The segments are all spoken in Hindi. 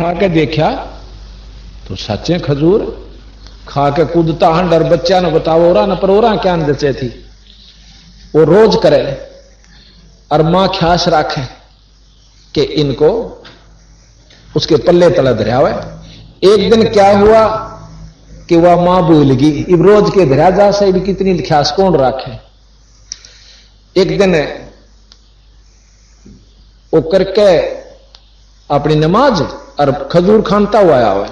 खा के देखा तो सच्चे खजूर खा के कूदता हंडर बच्चा ने बताओ ओरा न पर ओरा क्या जचे थी वो रोज करे और मां ख्यास रखे कि इनको उसके पल्ले तले धरा हुआ। एक दिन क्या हुआ कि वह मां भूल गई, इब रोज के धरा जा से भी कितनी ख्यास कौन रखे। एक दिन वो करके अपनी नमाज और खजूर खानता हुआ आया हुआ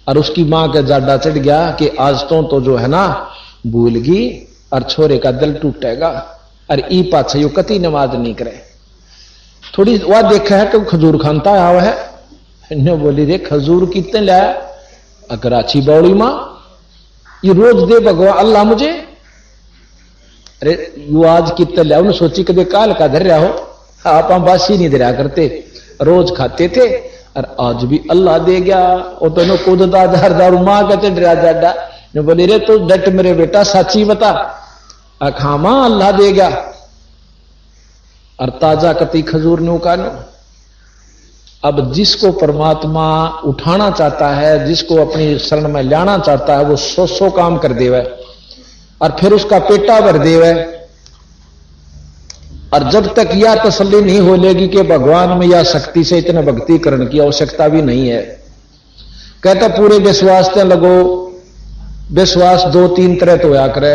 और उसकी मां का जाडा चढ़ गया कि आज तो जो है ना भूल गई और छोरे का दिल टूटेगा और ई पाछे यू कति नमाज नहीं करे। थोड़ी वह देखा है कि खजूर खानता आया हुआ है। इन्हें बोली रे खजूर कितने लाया, अगर अच्छी बौड़ी मां ये रोज दे भगवान अल्लाह मुझे। अरे यू आज कितने लाया, उन्हें सोची कदे काल का धर रहा हो, आप बासी नहीं धरा करते, रोज खाते थे और आज भी अल्लाह दे गया। वो तो कूदता दारू मां का चढ़ रहा जाडा ने बोली रे तो डट मेरे बेटा साची बता, खा मां अल्लाह दे गया। और ताजा कति खजूर ने उकानो। अब जिसको परमात्मा उठाना चाहता है, जिसको अपनी शरण में लाना चाहता है, वो 100 काम कर देवे और फिर उसका पेटा भर देवे। और जब तक यह तसल्ली नहीं हो लेगी कि भगवान में या शक्ति से इतने भक्ति करने की आवश्यकता भी नहीं है, कहता पूरे विश्वास से लगो। विश्वास 2-3 तरह तो होया करे,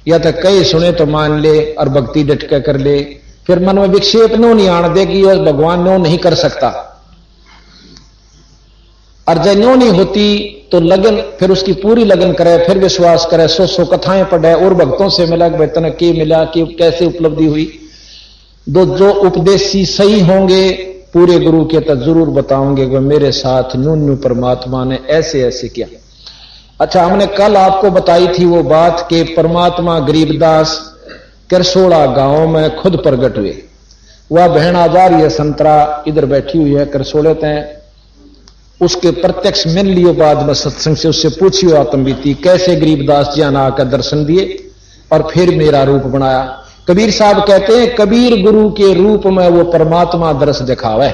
या तो कई सुने तो मान ले और भक्ति डटके कर ले, फिर मन में विक्षेप नो नहीं आने दे कि भगवान नो नहीं कर सकता। और जब नो नहीं होती तो लगन, फिर उसकी पूरी लगन करे, फिर विश्वास करे, 100 कथाएं पढ़े और भक्तों से मिला कि तने के मिला कि कैसे उपलब्धि हुई। जो उपदेशी सही होंगे पूरे गुरु के तो जरूर बताओगे कि मेरे साथ न्यू परमात्मा ने ऐसे ऐसे किया। अच्छा, हमने कल आपको बताई थी वो बात कि परमात्मा गरीबदास करसोड़ा गांव में खुद प्रकट हुए। वह बहन आ जा रही है, संतरा इधर बैठी हुई है करसोड़े तय, उसके प्रत्यक्ष मिल लियो बाद में सत्संग से, उससे पूछियो आत्मबीती कैसे गरीबदास जी ने आकर दर्शन दिए और फिर मेरा रूप बनाया। कबीर साहब कहते हैं कबीर गुरु के रूप में वो परमात्मा दर्श दिखावे।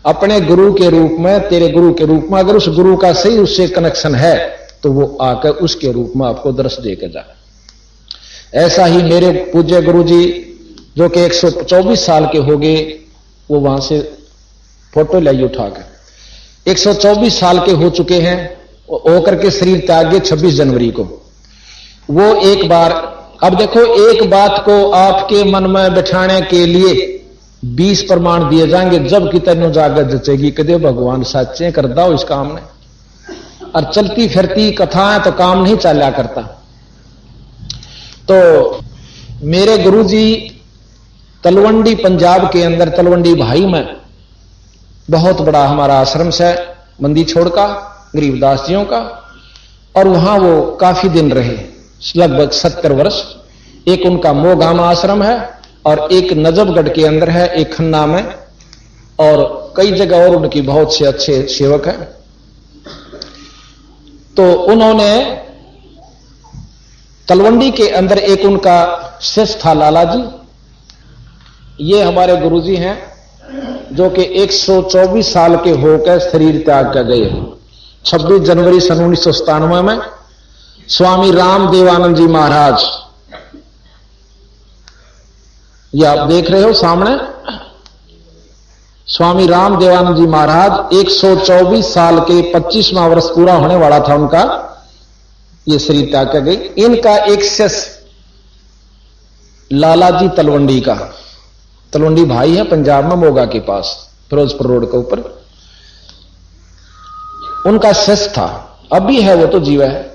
अपने गुरु के रूप में, तेरे गुरु के रूप में, अगर उस गुरु का सही उससे कनेक्शन है तो वो आकर उसके रूप में आपको दर्श देकर जाए। ऐसा ही मेरे पूज्य गुरु जी जो कि 124 साल के हो गए, वो वहां से फोटो लाई उठाकर 124 साल के हो चुके हैं, होकर के शरीर त्याग गए 26 जनवरी को। वो एक बार, अब देखो एक बात को आपके मन में बिठाने के लिए 20 प्रमाण दिए जाएंगे, जब कि तेनों जागत जचेगी कदे भगवान साचे कर दो इस काम ने। और चलती फिरती कथाएं तो काम नहीं चला करता। तो मेरे गुरुजी तलवंडी पंजाब के अंदर, तलवंडी भाई में बहुत बड़ा हमारा आश्रम है मंदी छोड़ का, गरीबदास जियों का, और वहां वो काफी दिन रहे, लगभग 70 वर्ष। एक उनका मोगाम आश्रम है और एक नजफगढ़ के अंदर है, एक खन्ना में, और कई जगह और उनकी बहुत से अच्छे सेवक हैं। तो उन्होंने तलवंडी के अंदर एक उनका शिष्य था लाला जी। ये हमारे गुरुजी हैं जो कि 124 साल के होकर शरीर त्याग कर गए। 26 जनवरी सन 1997 में स्वामी राम देवानंद जी महाराज, ये आप देख रहे हो सामने, स्वामी राम देवानंद जी महाराज 124 साल के 25वां वर्ष पूरा होने वाला था उनका, ये शरीर त्याग कर गई। इनका एक शिष्य लाला जी तलवंडी का, तलवंडी भाई है पंजाब में मोगा के पास फिरोजपुर रोड के ऊपर, उनका शिष्य था, अभी है वो तो जीवा है।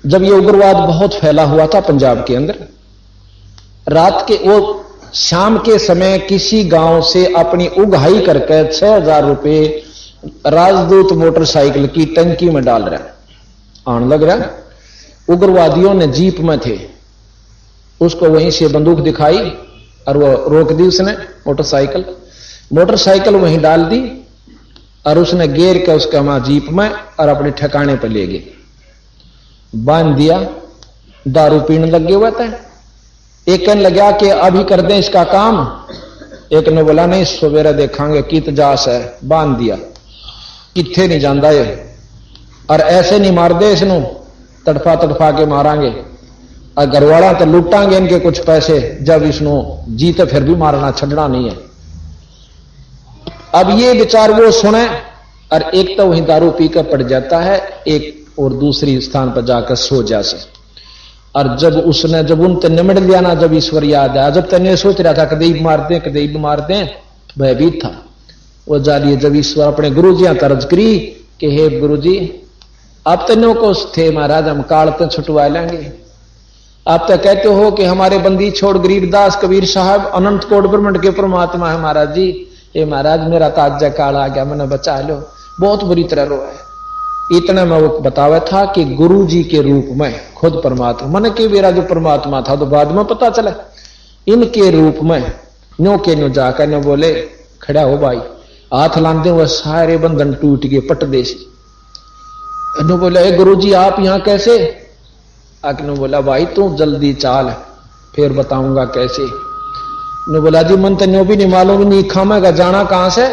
जब ये उग्रवाद बहुत फैला हुआ था पंजाब के अंदर, रात के वो शाम के समय किसी गांव से अपनी उगाही करके 6000 रुपए राजदूत मोटरसाइकिल की टंकी में डाल रहा, आने लग रहा। उग्रवादियों ने जीप में थे, उसको वहीं से बंदूक दिखाई और वो रोक दी उसने मोटरसाइकिल वहीं डाल दी और उसने गेर के उसका वहां जीप में और अपने ठिकाने पर ले गए, बांध दिया। दारू पीने लगे हुए थे। एक कहने लगा कि अभी कर दें इसका काम, एक ने बोला नहीं सवेरे देखांगे कित जास है, बांध दिया, किथे नहीं जाता ये, और ऐसे नहीं मार दे इसनों, तड़फा तड़फा के मारांगे, और घरवाला तो लुटांगे इनके कुछ पैसे, जब इसनो जीते फिर भी मारना छड़ना नहीं है। अब ये विचार वो सुने, और एक तो वही दारू पीकर पड़ जाता है, एक और दूसरी स्थान पर जाकर सो जासे। और जब उन निमट लिया ना, जब ईश्वर याद आया, जब तने सोच रहा था कदीब मार दें, भयभीत था वो जालिए। जब ईश्वर अपने गुरु जी तरज करी कि हे गुरु जी, आप तनों को थे महाराज, हम काल तो छुटवा लेंगे। आप तो कहते हो कि हमारे बंदी छोड़ गरीबदास कबीर साहब अनंत कोट ब्रह्मांड के परमात्मा है महाराज जी। ये महाराज मेरा ताजा काल आ गया, मैंने बचा लो, बहुत बुरी तरह रो है। इतना मैं वो बतावा था कि गुरु जी के रूप में खुद परमात्मा, मन के मेरा जो परमात्मा था तो बाद में पता चला, इनके रूप में न्यो के न्यो जाकर न्यो बोले खड़ा हो भाई, हाथ लाते हुए सारे बंधन टूट गए पट देश। नो बोला हे गुरु जी आप यहां कैसे? अग्नो बोला भाई तू जल्दी चाल, फिर बताऊंगा कैसे। नो बोला जी मन तो न्यो भी नहीं मालूम, नहीं खामेगा जाना कहां से।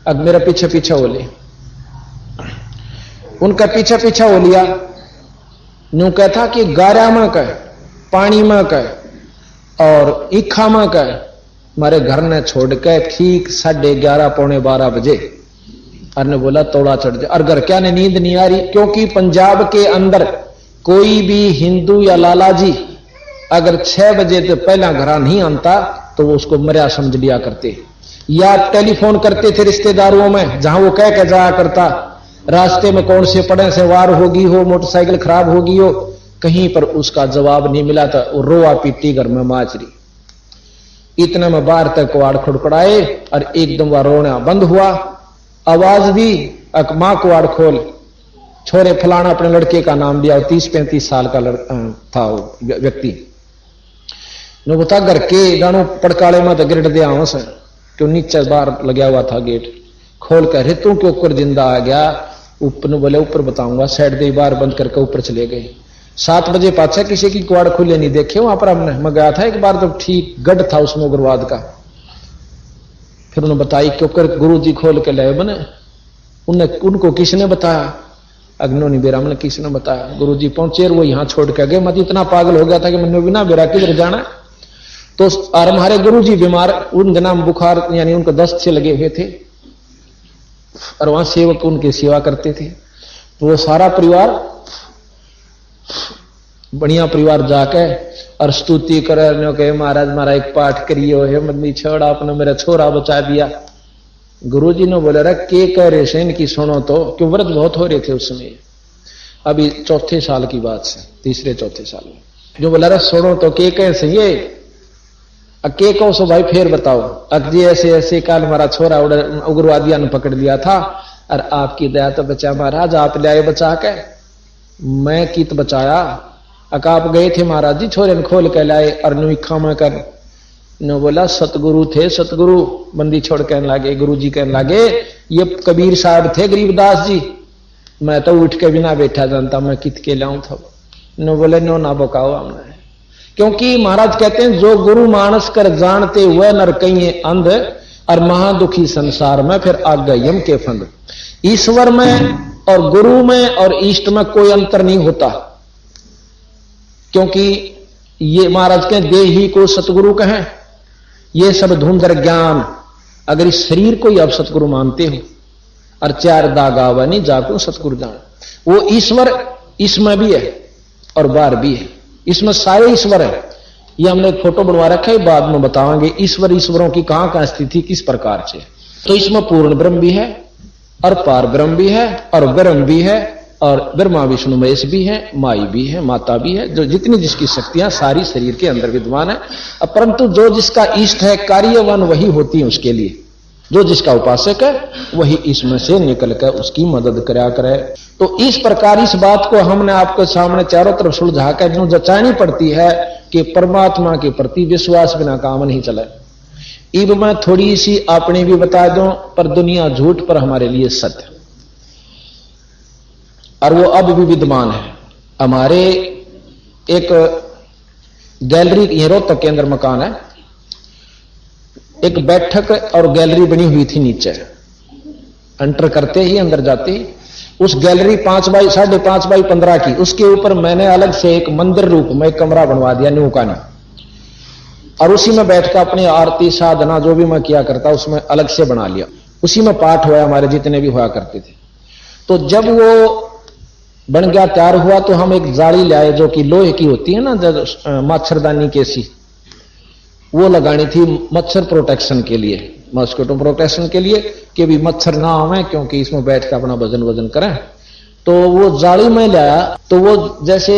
अब मेरा पीछे पीछे हो लिया, उनका पीछे पीछे हो लिया। न्यू कहता कि गारा में कह, पानी में कह और ईखा में कह, हमारे घर ने छोड़ के ठीक 11:30 पौने 12 बजे। अरने बोला तोड़ा चढ़ जा, और घर क्या ने नींद नहीं आ रही, क्योंकि पंजाब के अंदर कोई भी हिंदू या लाला जी अगर 6 बजे से पहला घर नहीं आता तो वो उसको मर्या समझ लिया करते, या टेलीफोन करते थे रिश्तेदारों में, जहां वो कह के जाया करता रास्ते में कौन से पड़े से वार होगी हो, मोटरसाइकिल खराब होगी हो, कहीं पर उसका जवाब नहीं मिला था, वो रोआ पीटी घर में माचरी। इतने में बाहर तक कुआड़ खुड़खुड़ाए और एकदम वह रोना बंद हुआ। आवाज दी मां कुआड़ खोल, छोरे फलाना अपने लड़के का नाम दिया, 30-35 साल का था वो व्यक्ति। नो बता घर के गानों पड़काले में तो गिरट दिया हूं से, क्यों नीचे बाहर लगा हुआ था गेट, खोल कर तू के ऊपर जिंदा आ गया। ऊपर बोले ऊपर बताऊंगा, साइड दे बार बंद करके ऊपर चले गए। 7 बजे पाछा किसी की कुआड़ खुले नहीं देखे वहां पर हमने। मैं गया था एक बार, तो ठीक गढ़ था उसमें उग्रवाद का। फिर उन्होंने बताई क्योंकि गुरु जी खोल के लाए बने, उनको किसने बताया? अग्नो नहीं बेरा, मैंने किसने बताया? गुरु जी पहुंचे, वो यहां छोड़ के गए। मैं इतना पागल हो गया था कि मैंने बिना बेरा किधर जाना। तो और हमारे गुरु जी बीमार, उन दिनों बुखार यानी उनको दस्त से लगे हुए थे, और वहां सेवक उनकी सेवा करते थे। तो वो सारा परिवार, बढ़िया परिवार जाके और स्तुति करे के महाराज हमारा एक पाठ करियो है, मदनी छोड़ आपने मेरा छोरा बचा दिया। गुरुजी ने बोले रे के कह रहे से इनकी सुनो तो, क्यों व्रत बहुत हो रहे थे उस समय, अभी 4थे साल की बात से, 3-4 साल में। जो बोला रे सुनो तो के कह से ये के कहो सो भाई फिर बताओ। अजी ऐसे ऐसे काल हमारा छोरा उग्रवादियों ने पकड़ लिया था और आपकी दया तो बचा महाराज, आप ले आए बचा के। मैं कित बचाया? आप गए थे महाराज जी, छोरे ने खोल के लाए और नुखा में कर ने बोला सतगुरु थे, सतगुरु बंदी छोड़ कहने लगे। गुरु जी कहने लगे ये कबीर साहब थे गरीबदास जी, मैं तो उठ के बिना बैठा जानता, मैं कित के लाऊं था। नो बोले नो ना बकाओ हमने, क्योंकि महाराज कहते हैं जो गुरु मानस कर जानते हुए नर कहीं अंध और महादुखी संसार में फिर आग यम के फंद। ईश्वर में और गुरु में और इष्ट में कोई अंतर नहीं होता, क्योंकि ये महाराज के देही को सतगुरु कहें, ये सब धुंधर ज्ञान। अगर इस शरीर को ही आप सतगुरु मानते हो और 4 दागावा नहीं जाको सतगुरु जान, वो ईश्वर इसमें भी है और बाहर भी है, इसमें सारे ईश्वर है। ये हमने एक फोटो बनवा रखा है, बाद में बताएंगे ईश्वर ईश्वरों की कहां कहां स्थिति किस प्रकार से। तो इसमें पूर्ण ब्रह्म भी है और पार ब्रह्म भी है और ब्रह्म भी है और ब्रह्मा विष्णु महेश भी है, माई भी है, माता भी है, जो जितनी जिसकी शक्तियां सारी शरीर के अंदर विद्यमान है। परंतु जो जिसका इष्ट है कार्यवान वही होती है उसके लिए, जो जिसका उपासक है वही इसमें से निकल कर उसकी मदद करा करे। तो इस प्रकार इस बात को हमने आपके सामने चारों तरफ सुलझा कर जो जचानी पड़ती है कि परमात्मा के प्रति विश्वास बिना काम नहीं चले। इब मैं थोड़ी सी अपनी भी बता दूं, पर दुनिया झूठ पर हमारे लिए सत्य, और वो अब भी विद्यमान है। हमारे एक गैलरी रोहतक के अंदर मकान है, एक बैठक और गैलरी बनी हुई थी नीचे। एंटर करते ही अंदर जाते ही उस गैलरी 5 बाई 5.5 बाई 15 की, उसके ऊपर मैंने अलग से एक मंदिर रूप में एक कमरा बनवा दिया न्यू का न्यू, और उसी में बैठकर अपनी आरती साधना जो भी मैं किया करता उसमें अलग से बना लिया। उसी में पाठ हुआ हमारे जितने भी हुआ करते थे। तो जब वो बन गया तैयार हुआ तो हम एक जाली लाए जो कि लोहे की होती है ना, मच्छरदानी की सी, वो लगानी थी मच्छर प्रोटेक्शन के लिए, मॉस्किटो प्रोटेक्शन के लिए कि भी मच्छर ना आवे, क्योंकि इसमें बैठ कर अपना वजन करें। तो वो जाली में लाया तो वो जैसे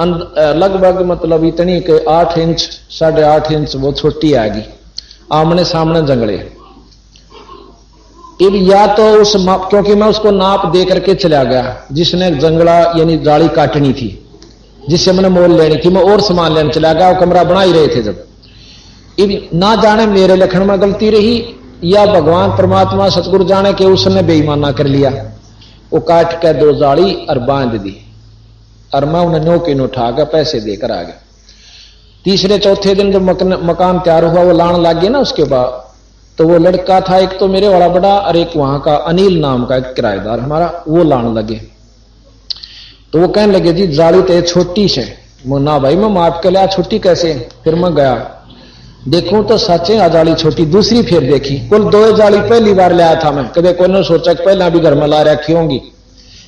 लगभग मतलब इतनी कि 8 इंच 8.5 इंच वो छोटी आएगी, आमने सामने जंगले। अब या तो उस क्योंकि मैं उसको नाप दे करके चला गया, जिसने जंगला यानी जाली काटनी थी, जिससे मैंने मोल लेनी थी, मैं और सामान लेने चला गया, वो कमरा बना ही रहे थे। जब ना जाने मेरे लखन में गलती रही या भगवान परमात्मा सतगुरु जाने के उसने बेईमाना कर लिया, वो काट के 2 जाली और बांध दी, और मैं उन्हें नौके न उठा के पैसे देकर आ गया। तीसरे चौथे दिन जब मकान तैयार हुआ, वो लाने लग गया ना, उसके बाद तो वो लड़का था एक तो मेरे वाला बड़ा और एक वहां का अनिल नाम का एक किराएदार हमारा, वो लाने लगे। तो वो कहने लगे जी जाली तो छोटी से, ना भाई मैं माप के लिया, छोटी कैसे। फिर मैं गया देखूं तो सच है जाली छोटी। दूसरी फिर देखी, कुल 2 जाली पहली बार लाया था मैं, कभी कोई ने सोचा कि पहला भी घर में ला रखी होंगी,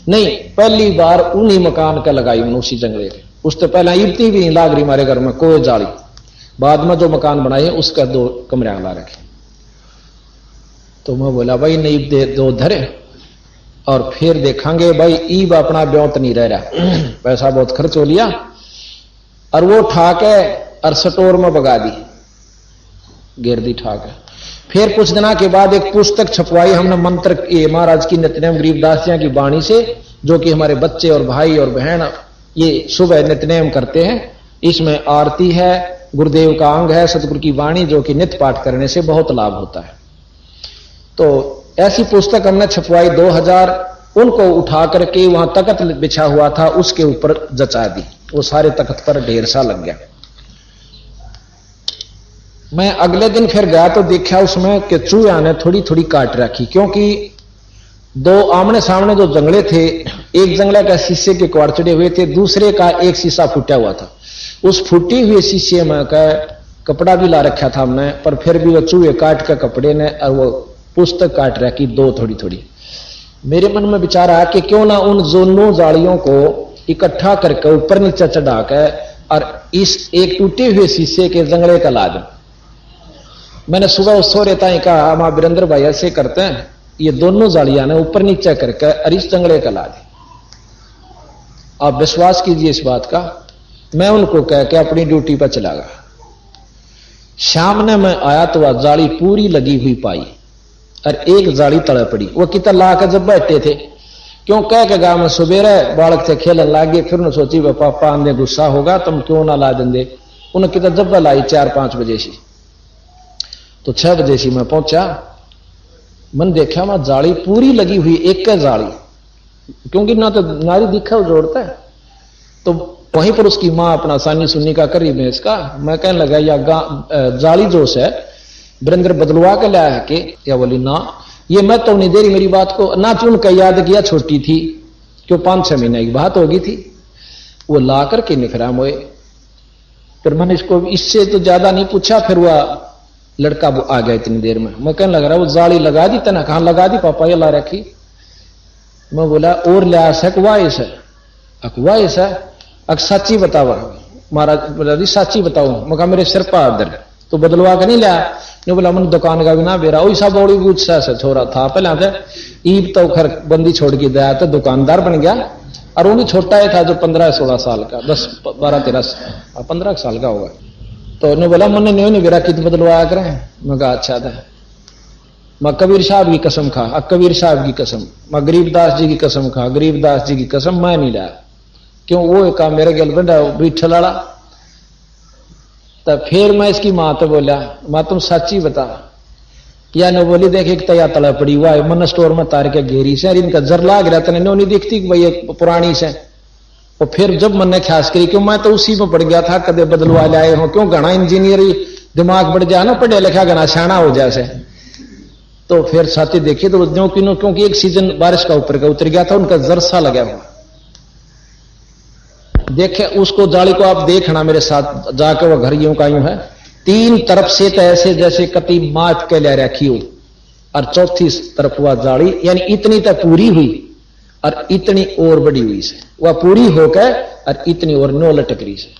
नहीं, पहली बार उन्हीं मकान का लगाई मैंने उसी जंगले पे। उससे पहला इतनी भी नहीं लाग रही हमारे घर में कोई जाली, बाद में जो मकान बनाए उसका 2 कमरे ला रखे। तो मैं बोला भाई नहीं दे 2 धरे और फिर देखेंगे भाई, ईब अपना ब्योत नहीं रह रहा, पैसा बहुत खर्च हो लिया। और वो उठा के और स्टोर में भगा दी, गिरदी ठा के। फिर कुछ दिनों के बाद एक पुस्तक छपवाई हमने मंत्र महाराज की नित्यनेम गरीबदास जी की वाणी से, जो कि हमारे बच्चे और भाई और बहन ये सुबह नित्यनेम करते हैं। इसमें आरती है, गुरुदेव का अंग है, सतगुरु की वाणी, जो कि नित्य पाठ करने से बहुत लाभ होता है। तो ऐसी पुस्तक हमने छपवाई 2000, उनको उठा करके वहां तख्त बिछा हुआ था उसके ऊपर जचा दी, वो सारे तख्त पर ढेर सा लग गया। मैं अगले दिन फिर गया तो देखा उसमें कि चूहा ने थोड़ी थोड़ी काट रखी, क्योंकि 2 आमने सामने जो जंगले थे, एक जंगले का शीशे के क्वार चढ़े हुए थे, दूसरे का एक शीशा फूटा हुआ था। उस फूटी हुए शीशे में का कपड़ा भी ला रखा था हमने, पर फिर भी वो चूहे काट के कपड़े ने और वो पुस्तक काट रखी 2 थोड़ी थोड़ी। मेरे मन में विचार आया कि क्यों ना उन दोनों जालियों को इकट्ठा करके ऊपर नीचे चढ़ा के और इस एक टूटे हुए शीशे के जंगले का ला दूं। मैंने सुबह उस सो रहता ही कहा, मां वीरेंद्र भाई ऐसे करते हैं, ये दोनों जालियां ने ऊपर नीचे करके और इस जंगले का ला दी। आप विश्वास कीजिए इस बात का, मैं उनको कह के अपनी ड्यूटी पर चला गया। शाम ने मैं आया तो वह जाली पूरी लगी हुई पाई और एक जाली तड़े पड़ी। वो कितना ला कर जब बैठे थे, क्यों कह के गा मैं सुबेरे बालक से खेलन लागे, फिर उन्हें सोची वह पापा आंदे गुस्सा होगा, तुम क्यों ना ला देंगे। उन्हें कितना जब लाई 4-5 बजे सी, तो 6 बजे सी मैं पहुंचा। मन देखा मैं जाली पूरी लगी हुई, एक जाली, क्योंकि ना तो नारी दिखा वो जोड़ता है। तो वहीं पर उसकी मां अपना सानी सुन्नी का करी में इसका, मैं कहने लगा या जाली जोश है वीरेंद्र बदलवा के लाया है कि, या बोली ना, ये मैं तो नहीं दे रही मेरी बात को ना। चुन का याद किया, छोटी थी क्यों 5-6 महीने की बात होगी थी, वो ला करके निखरा मोए। फिर मैंने इसको इससे तो ज्यादा नहीं पूछा, फिर वह लड़का आ गया इतनी देर में। मैं कहने लग रहा वो जाली लगा दी तना, कहां लगा दी पापा, ये ला रखी। मैं बोला और लिया सकवाइस है, अकवाइस है, अक सच्ची बताओ महाराज, बोला जी सच्ची बताओ। मैं कहा मेरे सिर पर दर्द, तो बदलवा के नहीं लिया। नहीं बोला मन दुकान का भी ना बेरा, वही सब बड़ी गुस्सा से छोरा था पहले से ईब तो खर बंदी छोड़ के दया तो दुकानदार बन गया। और वो भी छोटा ही था जो 15-16 साल का, 10-12-13 15 साल का होगा। तो उन्होंने बोला मैंने नहीं बेरा कित बदलवाया करें। मैं कहा अच्छा था, मैं कबीर साहब की कसम खा, कबीर साहब की कसम, मैं गरीबदास जी की कसम खा, गरीबदास जी की कसम मैं नहीं लाया। क्यों वो एक मेरे गल बंदा बीठल वाला। तब फिर मैं इसकी मां तो बोला, मां तुम सच्ची बता। या न बोली देख एक तया तला पड़ी हुआ है, मन स्टोर में तार के घेरी से, इनका जर लाग रहा था, नहीं दिखती भाई एक पुरानी से। और फिर जब मन ने ख्यास करी, क्यों मैं तो उसी में पड़ गया था, कदे बदलवा लाए हो, क्यों घना इंजीनियर दिमाग बढ़ जाए ना, पढ़े लिखा गना शाना हो जैसे, तो फिर साथी देखिए तो ज्यों कि क्योंकि एक सीजन बारिश का ऊपर का उतर गया था, उनका जरसा लगा हुआ। देखे उसको जाली को आप देखना मेरे साथ जाके, वह घर यूं का यूं है, तीन तरफ से तो ऐसे जैसे कति माप के ले रखी हो, और चौथी तरफ हुआ जाली, यानी इतनी तो पूरी हुई और इतनी और बड़ी हुई से, वह पूरी होकर और इतनी और नो लटक रही से।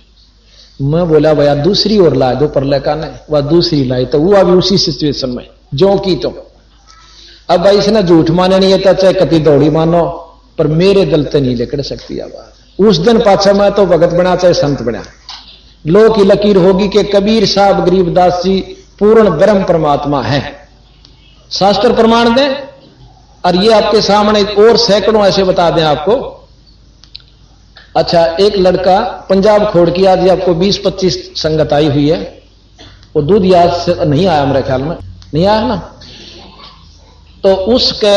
मैं बोला भैया दूसरी ओर लाए दो पर लेका नहीं, वह दूसरी लाई तो वो अभी उसी सिचुएशन में जो की तो। अब भाई इसने झूठ माने नहीं था, चाहे कति दौड़ी मानो, पर मेरे दिल से नहीं लेकर सकती आवाज। उस दिन पाछा मैं तो भगत बना चाहे संत बना, लो की लकीर होगी कि कबीर साहब गरीबदास जी पूर्ण ब्रह्म परमात्मा है, शास्त्र प्रमाण दें। और ये आपके सामने और सैकड़ों ऐसे बता दें आपको। अच्छा, एक लड़का पंजाब खोड़ की आज आपको 20-25 संगत आई हुई है, वो दूध याद से नहीं आया मेरे ख्याल में, नहीं आया ना, तो उसके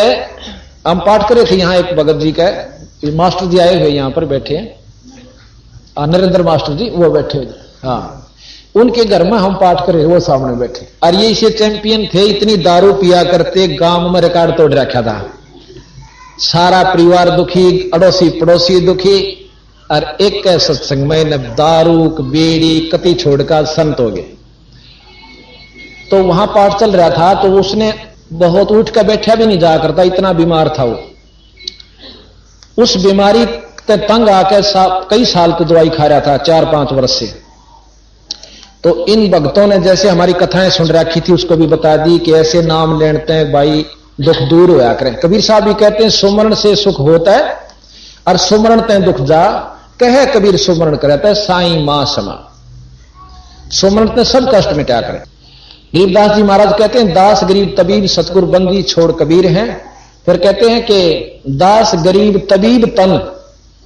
हम पाठ करे थे यहां एक भगत जी का मास्टर जी आए हुए यहां पर बैठे हैं, नरेंद्र मास्टर जी वो बैठे हुए, हाँ उनके घर में हम पाठ करे, वो सामने बैठे। और ये इसे चैंपियन थे, इतनी दारू पिया करते, गांव में रिकॉर्ड तोड़ रखा था, सारा परिवार दुखी, अड़ोसी पड़ोसी दुखी, और एक सत्संग में न दारू बीड़ी कति छोड़कर संत हो गए। तो वहां पाठ चल रहा था, तो उसने बहुत उठ कर बैठा भी नहीं जा करता, इतना बीमार था वो। उस बीमारी ते तंग आकर कई साल की दवाई खा रहा था, 4-5 वर्ष से। तो इन भक्तों ने जैसे हमारी कथाएं सुन रखी थी, उसको भी बता दी कि ऐसे नाम लेते हैं भाई दुख दूर होया करें। कबीर साहब भी कहते हैं सुमरण से सुख होता है और सुमरण ते दुख जा, कहे कबीर सुमरण करता है साईं मां समा, सुमरण ते सब कष्ट मिटा करें। गरीबदास जी महाराज कहते हैं दास गरीब तबीब सतगुरु बंदी छोड़ कबीर हैं। फिर कहते हैं कि दास गरीब तबीब तन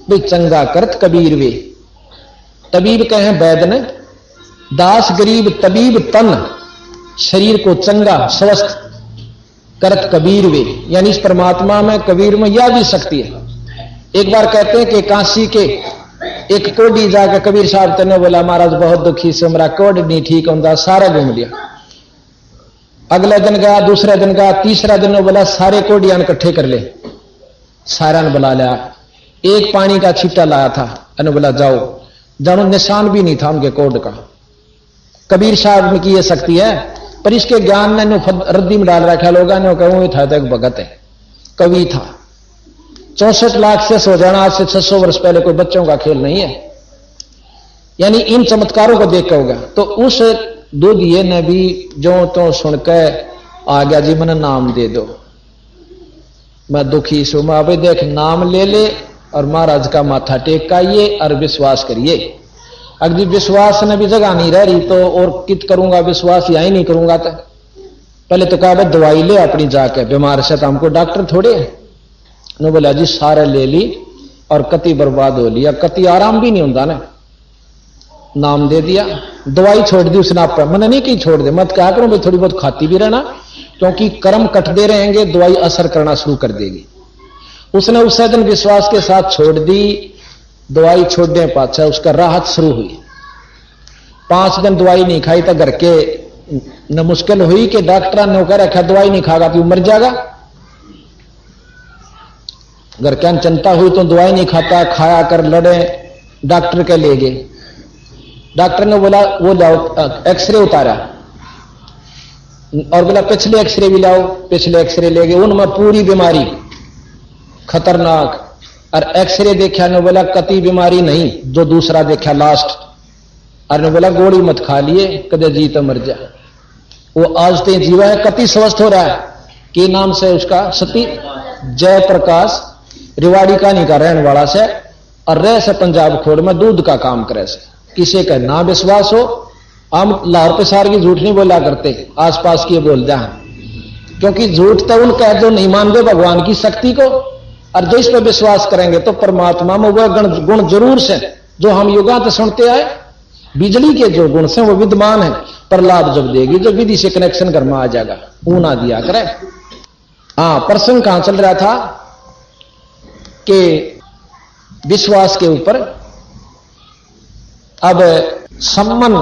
भी चंगा करत कबीर वे, तबीब कहे वैद्य ने, दास गरीब तबीब तन शरीर को चंगा स्वस्थ करत कबीर वे, यानी इस परमात्मा में कबीर में यह भी शक्ति है। एक बार कहते हैं कि काशी के एक कोडी जाकर कबीर साहब तेने बोला महाराज बहुत दुखी से मेरा कोड नहीं ठीक होता, सारा घूम लिया। अगले दिन गया, दूसरे दिन गया, तीसरा दिन में बोला सारे कोडियान इकट्ठे कर ले, सारा ने बुला लिया। एक पानी का छीटा लाया था, अने बोला जाओ, जानो निशान भी नहीं था उनके कोड का। कबीर साहब में की ये शक्ति है, पर इसके ज्ञान ने रद्दी में डाल रखा, लोगों ने कहूं था तो एक भगत है, कवि था। 64 लाख से सो जाना आज से 600 वर्ष पहले कोई बच्चों का खेल नहीं है। यानी इन चमत्कारों को देख के होगा। तो उस दूधिये ने भी जो तो सुनकर आ गया, जी मैंने नाम दे दो, मैं दुखी सो, मैं अभी देख नाम ले ले और महाराज का माथा टेक आइए और विश्वास करिए। अगर विश्वास ने भी जगह नहीं रह रही तो और कित करूंगा, विश्वास यही नहीं करूंगा तो पहले तो कहा दवाई ले अपनी जाके, बीमार से तो हमको डॉक्टर थोड़े ने बोला जी सारे ले ली और कति बर्बाद हो लिया, कति आराम भी नहीं होता ना। नाम दे दिया, दवाई छोड़ दी उसने, आप मैंने नहीं की छोड़ दे, मत क्या करूं भाई थोड़ी बहुत खाती भी रहना, क्योंकि कर्म कटते रहेंगे दवाई असर करना शुरू कर देगी। उसने उस दिन विश्वास के साथ छोड़ दी, दवाई छोड़ने पाछा उसका राहत शुरू हुई। 5 दिन दवाई नहीं खाई तो घर के न मुश्किल हुई कि डॉक्टर ने कह रखा दवाई नहीं खागा तो मर जाएगा। घर क्या चिंता हुई तो दवाई नहीं खाता, खाया कर लड़े, डॉक्टर के ले गए। डॉक्टर ने बोला वो लाओ, एक्सरे उतारा और बोला पिछले एक्सरे भी लाओ, पिछले एक्सरे ले गए, उनमें पूरी बीमारी खतरनाक। और एक्सरे देखा ने बोला कति बीमारी नहीं, जो दूसरा देखा लास्ट, और ने बोला गोली मत खा लिए कदे जी तो मर जा। वो आज ते जीवा है, कति स्वस्थ हो रहा है। कि नाम से उसका सती जय प्रकाश रिवाड़ी का नहीं का रहने वाला से, और रह से पंजाब खोड़ में दूध का काम करे से। किसी का ना विश्वास हो, हम लाहौर पेशार की झूठ नहीं बोला करते, आसपास की बोल जा, क्योंकि झूठ तो उनका जो नहीं मानते भगवान की शक्ति को, और जो इस पर विश्वास करेंगे तो परमात्मा में वह गुण जरूर से जो हम युगांत सुनते आए। बिजली के जो गुण से वो विद्यमान है, पर लाभ जब देगी जो विधि से कनेक्शन घर में आ जाएगा, वो ना दिया करे। हाँ, प्रसंग कहां चल रहा था कि विश्वास के ऊपर। अब सम्मन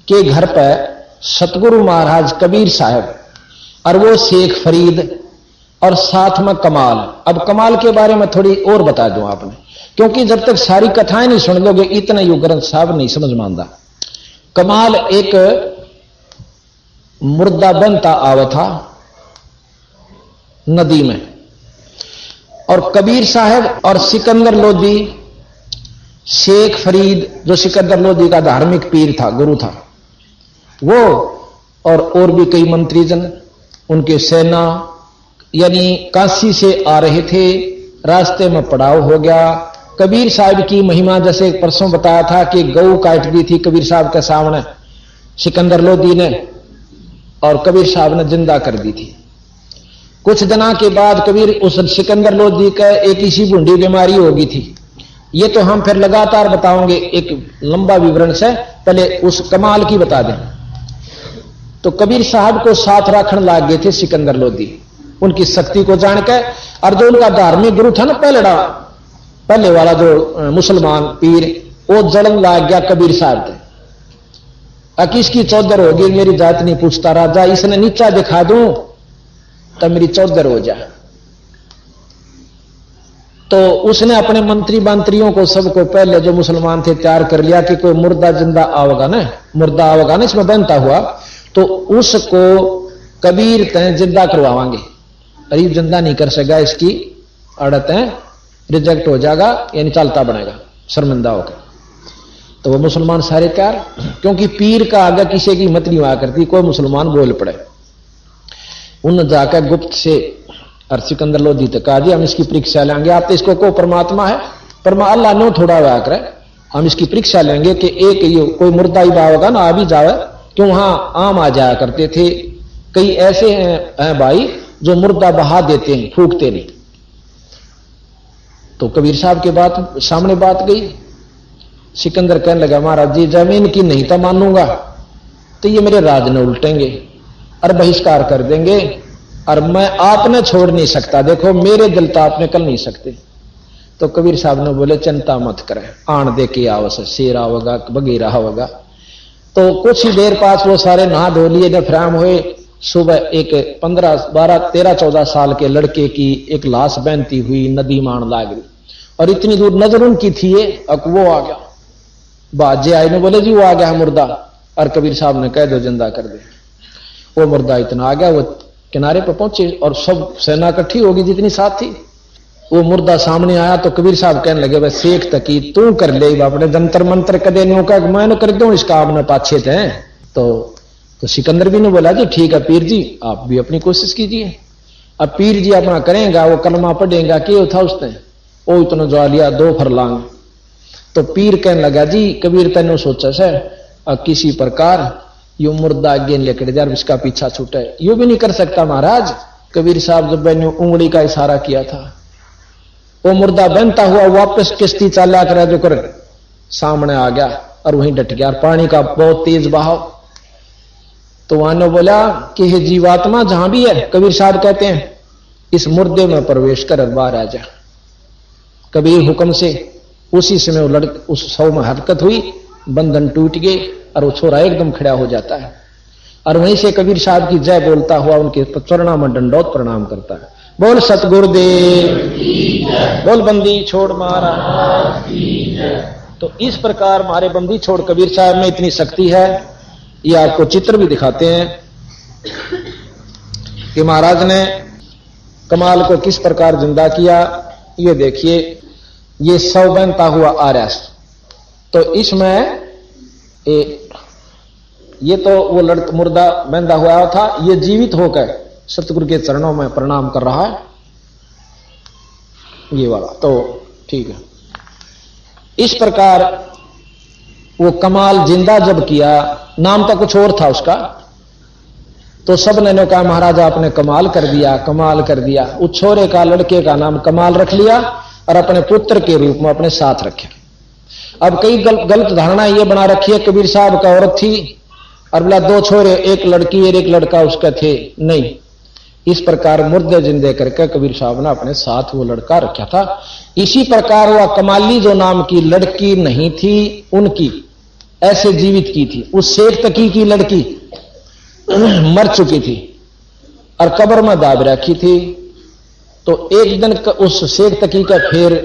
के घर पर सतगुरु महाराज कबीर साहब और वो शेख फरीद और साथ में कमाल। अब कमाल के बारे में थोड़ी और बता दूं आपने, क्योंकि जब तक सारी कथाएं नहीं सुन लोगे इतना यू ग्रंथ साहब नहीं समझ मानदा। कमाल एक मुर्दा बनता आवा था नदी में, और कबीर साहब और सिकंदर लोधी, शेख फरीद जो सिकंदर लोधी का धार्मिक पीर था, गुरु था, वो और भी कई मंत्रीजन, उनके सेना, यानी काशी से आ रहे थे। रास्ते में पड़ाव हो गया। कबीर साहब की महिमा जैसे परसों बताया था कि गऊ काट दी थी कबीर साहब के सामने सिकंदर लोधी ने, और कबीर साहब ने जिंदा कर दी थी। कुछ दिनों के बाद कबीर उस सिकंदर लोधी का एक इसी बूंदी बीमारी होगी थी। ये तो हम फिर लगातार बताओगे एक लंबा विवरण से, पहले उस कमाल की बता दें। तो कबीर साहब को साथ रखने लग गए थे सिकंदर लोधी, उनकी शक्ति को जानकर। और जो उनका धार्मिक गुरु था ना पहले वाला जो मुसलमान पीर, वो जलन लाग गया कबीर साहब थे। किसकी चौधर होगी, मेरी जात नहीं पूछता राजा, इसने नीचा दिखा दूं तो मेरी चौधर हो जाए। तो उसने अपने मंत्रियों को सबको पहले जो मुसलमान थे तैयार कर लिया कि कोई मुर्दा जिंदा आवेगा ना इसमें बनता हुआ, तो उसको कबीर तय जिंदा करवावांगे। गरीब जिंदा नहीं कर सकेगा, इसकी अड़त है, रिजेक्ट हो जाएगा, यानी चलता बनेगा शर्मिंदा होकर। तो वो मुसलमान सारे तैयार, क्योंकि पीर का आगे किसी की हिम्मत नहीं हुआ करती, कोई मुसलमान बोल पड़े। उन जाकर गुप्त से और सिकंदर लोधी तक कहा, हम इसकी परीक्षा लेंगे। आप तो इसको को परमात्मा है, अल्लाह ने थोड़ा हुआ करे, हम इसकी परीक्षा लेंगे कि एक ये कोई मुर्दा ही होगा ना, आ भी जावे, क्यों वहां आम आ जाया करते थे। कई ऐसे हैं भाई जो मुर्दा बहा देते हैं, फूकते नहीं। तो कबीर साहब के बात सामने बात गई। सिकंदर कहने लगा, महाराज जी जमीन की नहीं तो मानूंगा तो ये मेरे राज ने उल्टेंगे और बहिष्कार कर देंगे, और मैं आपने छोड़ नहीं सकता, देखो मेरे दिल तो आपने कर नहीं सकते। तो कबीर साहब ने बोले, चिंता मत करें, आन दे के आवस, शेर होगा, बगीरा होगा। तो कुछ ही देर पास वो सारे नहा धो लिए, नफराम हुए। सुबह एक 15, 12, 13, 14 साल के लड़के की एक लाश बहती हुई नदी मान लाग रही, और इतनी दूर नजर उनकी थी, अब वो आ गया। बाजे आए ने बोले, जी वो आ गया है मुर्दा, और कबीर साहब ने कह दो जिंदा कर दे। वो मुर्दा इतना आ गया, वो किनारे पर पहुंचे और सब सेना इकट्ठी होगी जितनी साथ थी। वो मुर्दा सामने आया तो कबीर साहब कहने लगे, बस शेख तकी तू कर ले, अपने जंतर मंत्र कदे न्यू का मैं कर दूं, इसका आपने पाछे थे। तो सिकंदर भी ने बोला, जी ठीक है पीर जी, आप भी अपनी कोशिश कीजिए। अब पीर जी अपना करेगा, वो कलमा पढ़ेगा, क्या था उसने, वो इतना जो लिया 2 फरलांग। तो पीर कहने लगा, जी कबीर तेने सोचा से किसी प्रकार यू मुर्दा आगे लेकर जा, इसका पीछा छूटे, यू भी नहीं कर सकता महाराज। कबीर साहब जब मैंने उंगली का इशारा किया था, वो मुर्दा बनता हुआ वापस किश्ती चाला कर जो कर सामने आ गया और वहीं डट गया। पानी का बहुत तेज बहाव। तो वहां ने बोला कि हे जीवात्मा जहां भी है, कबीर साहब कहते हैं, इस मुर्दे में प्रवेश कर बाहर आ जा। कबीर हुक्म से उसी समय वो उस सौ में हरकत हुई, बंधन टूट गए और वो छोरा एकदम खड़ा हो जाता है। और वहीं से कबीर साहब की जय बोलता हुआ उनके चरणों में दंडोत प्रणाम करता है। बोल सतगुरुदेव, बोल बंदी छोड़ महाराज। तो इस प्रकार हमारे बंदी छोड़ कबीर साहब में इतनी शक्ति है। ये आपको चित्र भी दिखाते हैं कि महाराज ने कमाल को किस प्रकार जिंदा किया। ये देखिए, ये 100 बनता हुआ आ रहा है। तो इसमें ये तो वो मुर्दा बंधा हुआ था, ये जीवित होकर सतगुरु के चरणों में प्रणाम कर रहा है, ये वाला। तो ठीक है, इस प्रकार वो कमाल जिंदा जब किया, नाम तो कुछ और था उसका, तो सब ने कहा महाराज आपने कमाल कर दिया, कमाल कर दिया। उस छोरे का, लड़के का नाम कमाल रख लिया और अपने पुत्र के रूप में अपने साथ रखे। अब कई गलत धारणा ये बना रखी है, कबीर साहब का औरत थी और बोला 2 छोरे, एक लड़की और एक लड़का उसका थे। नहीं, इस प्रकार मुर्दे जिंदे करके कबीर साहब ने अपने साथ वो लड़का रखा था। इसी प्रकार वह कमाली जो नाम की लड़की नहीं थी उनकी, ऐसे जीवित की थी। उस शेख तकी की लड़की मर चुकी थी और कब्र में दाब रखी थी। तो एक दिन उस शेख तकी का फिर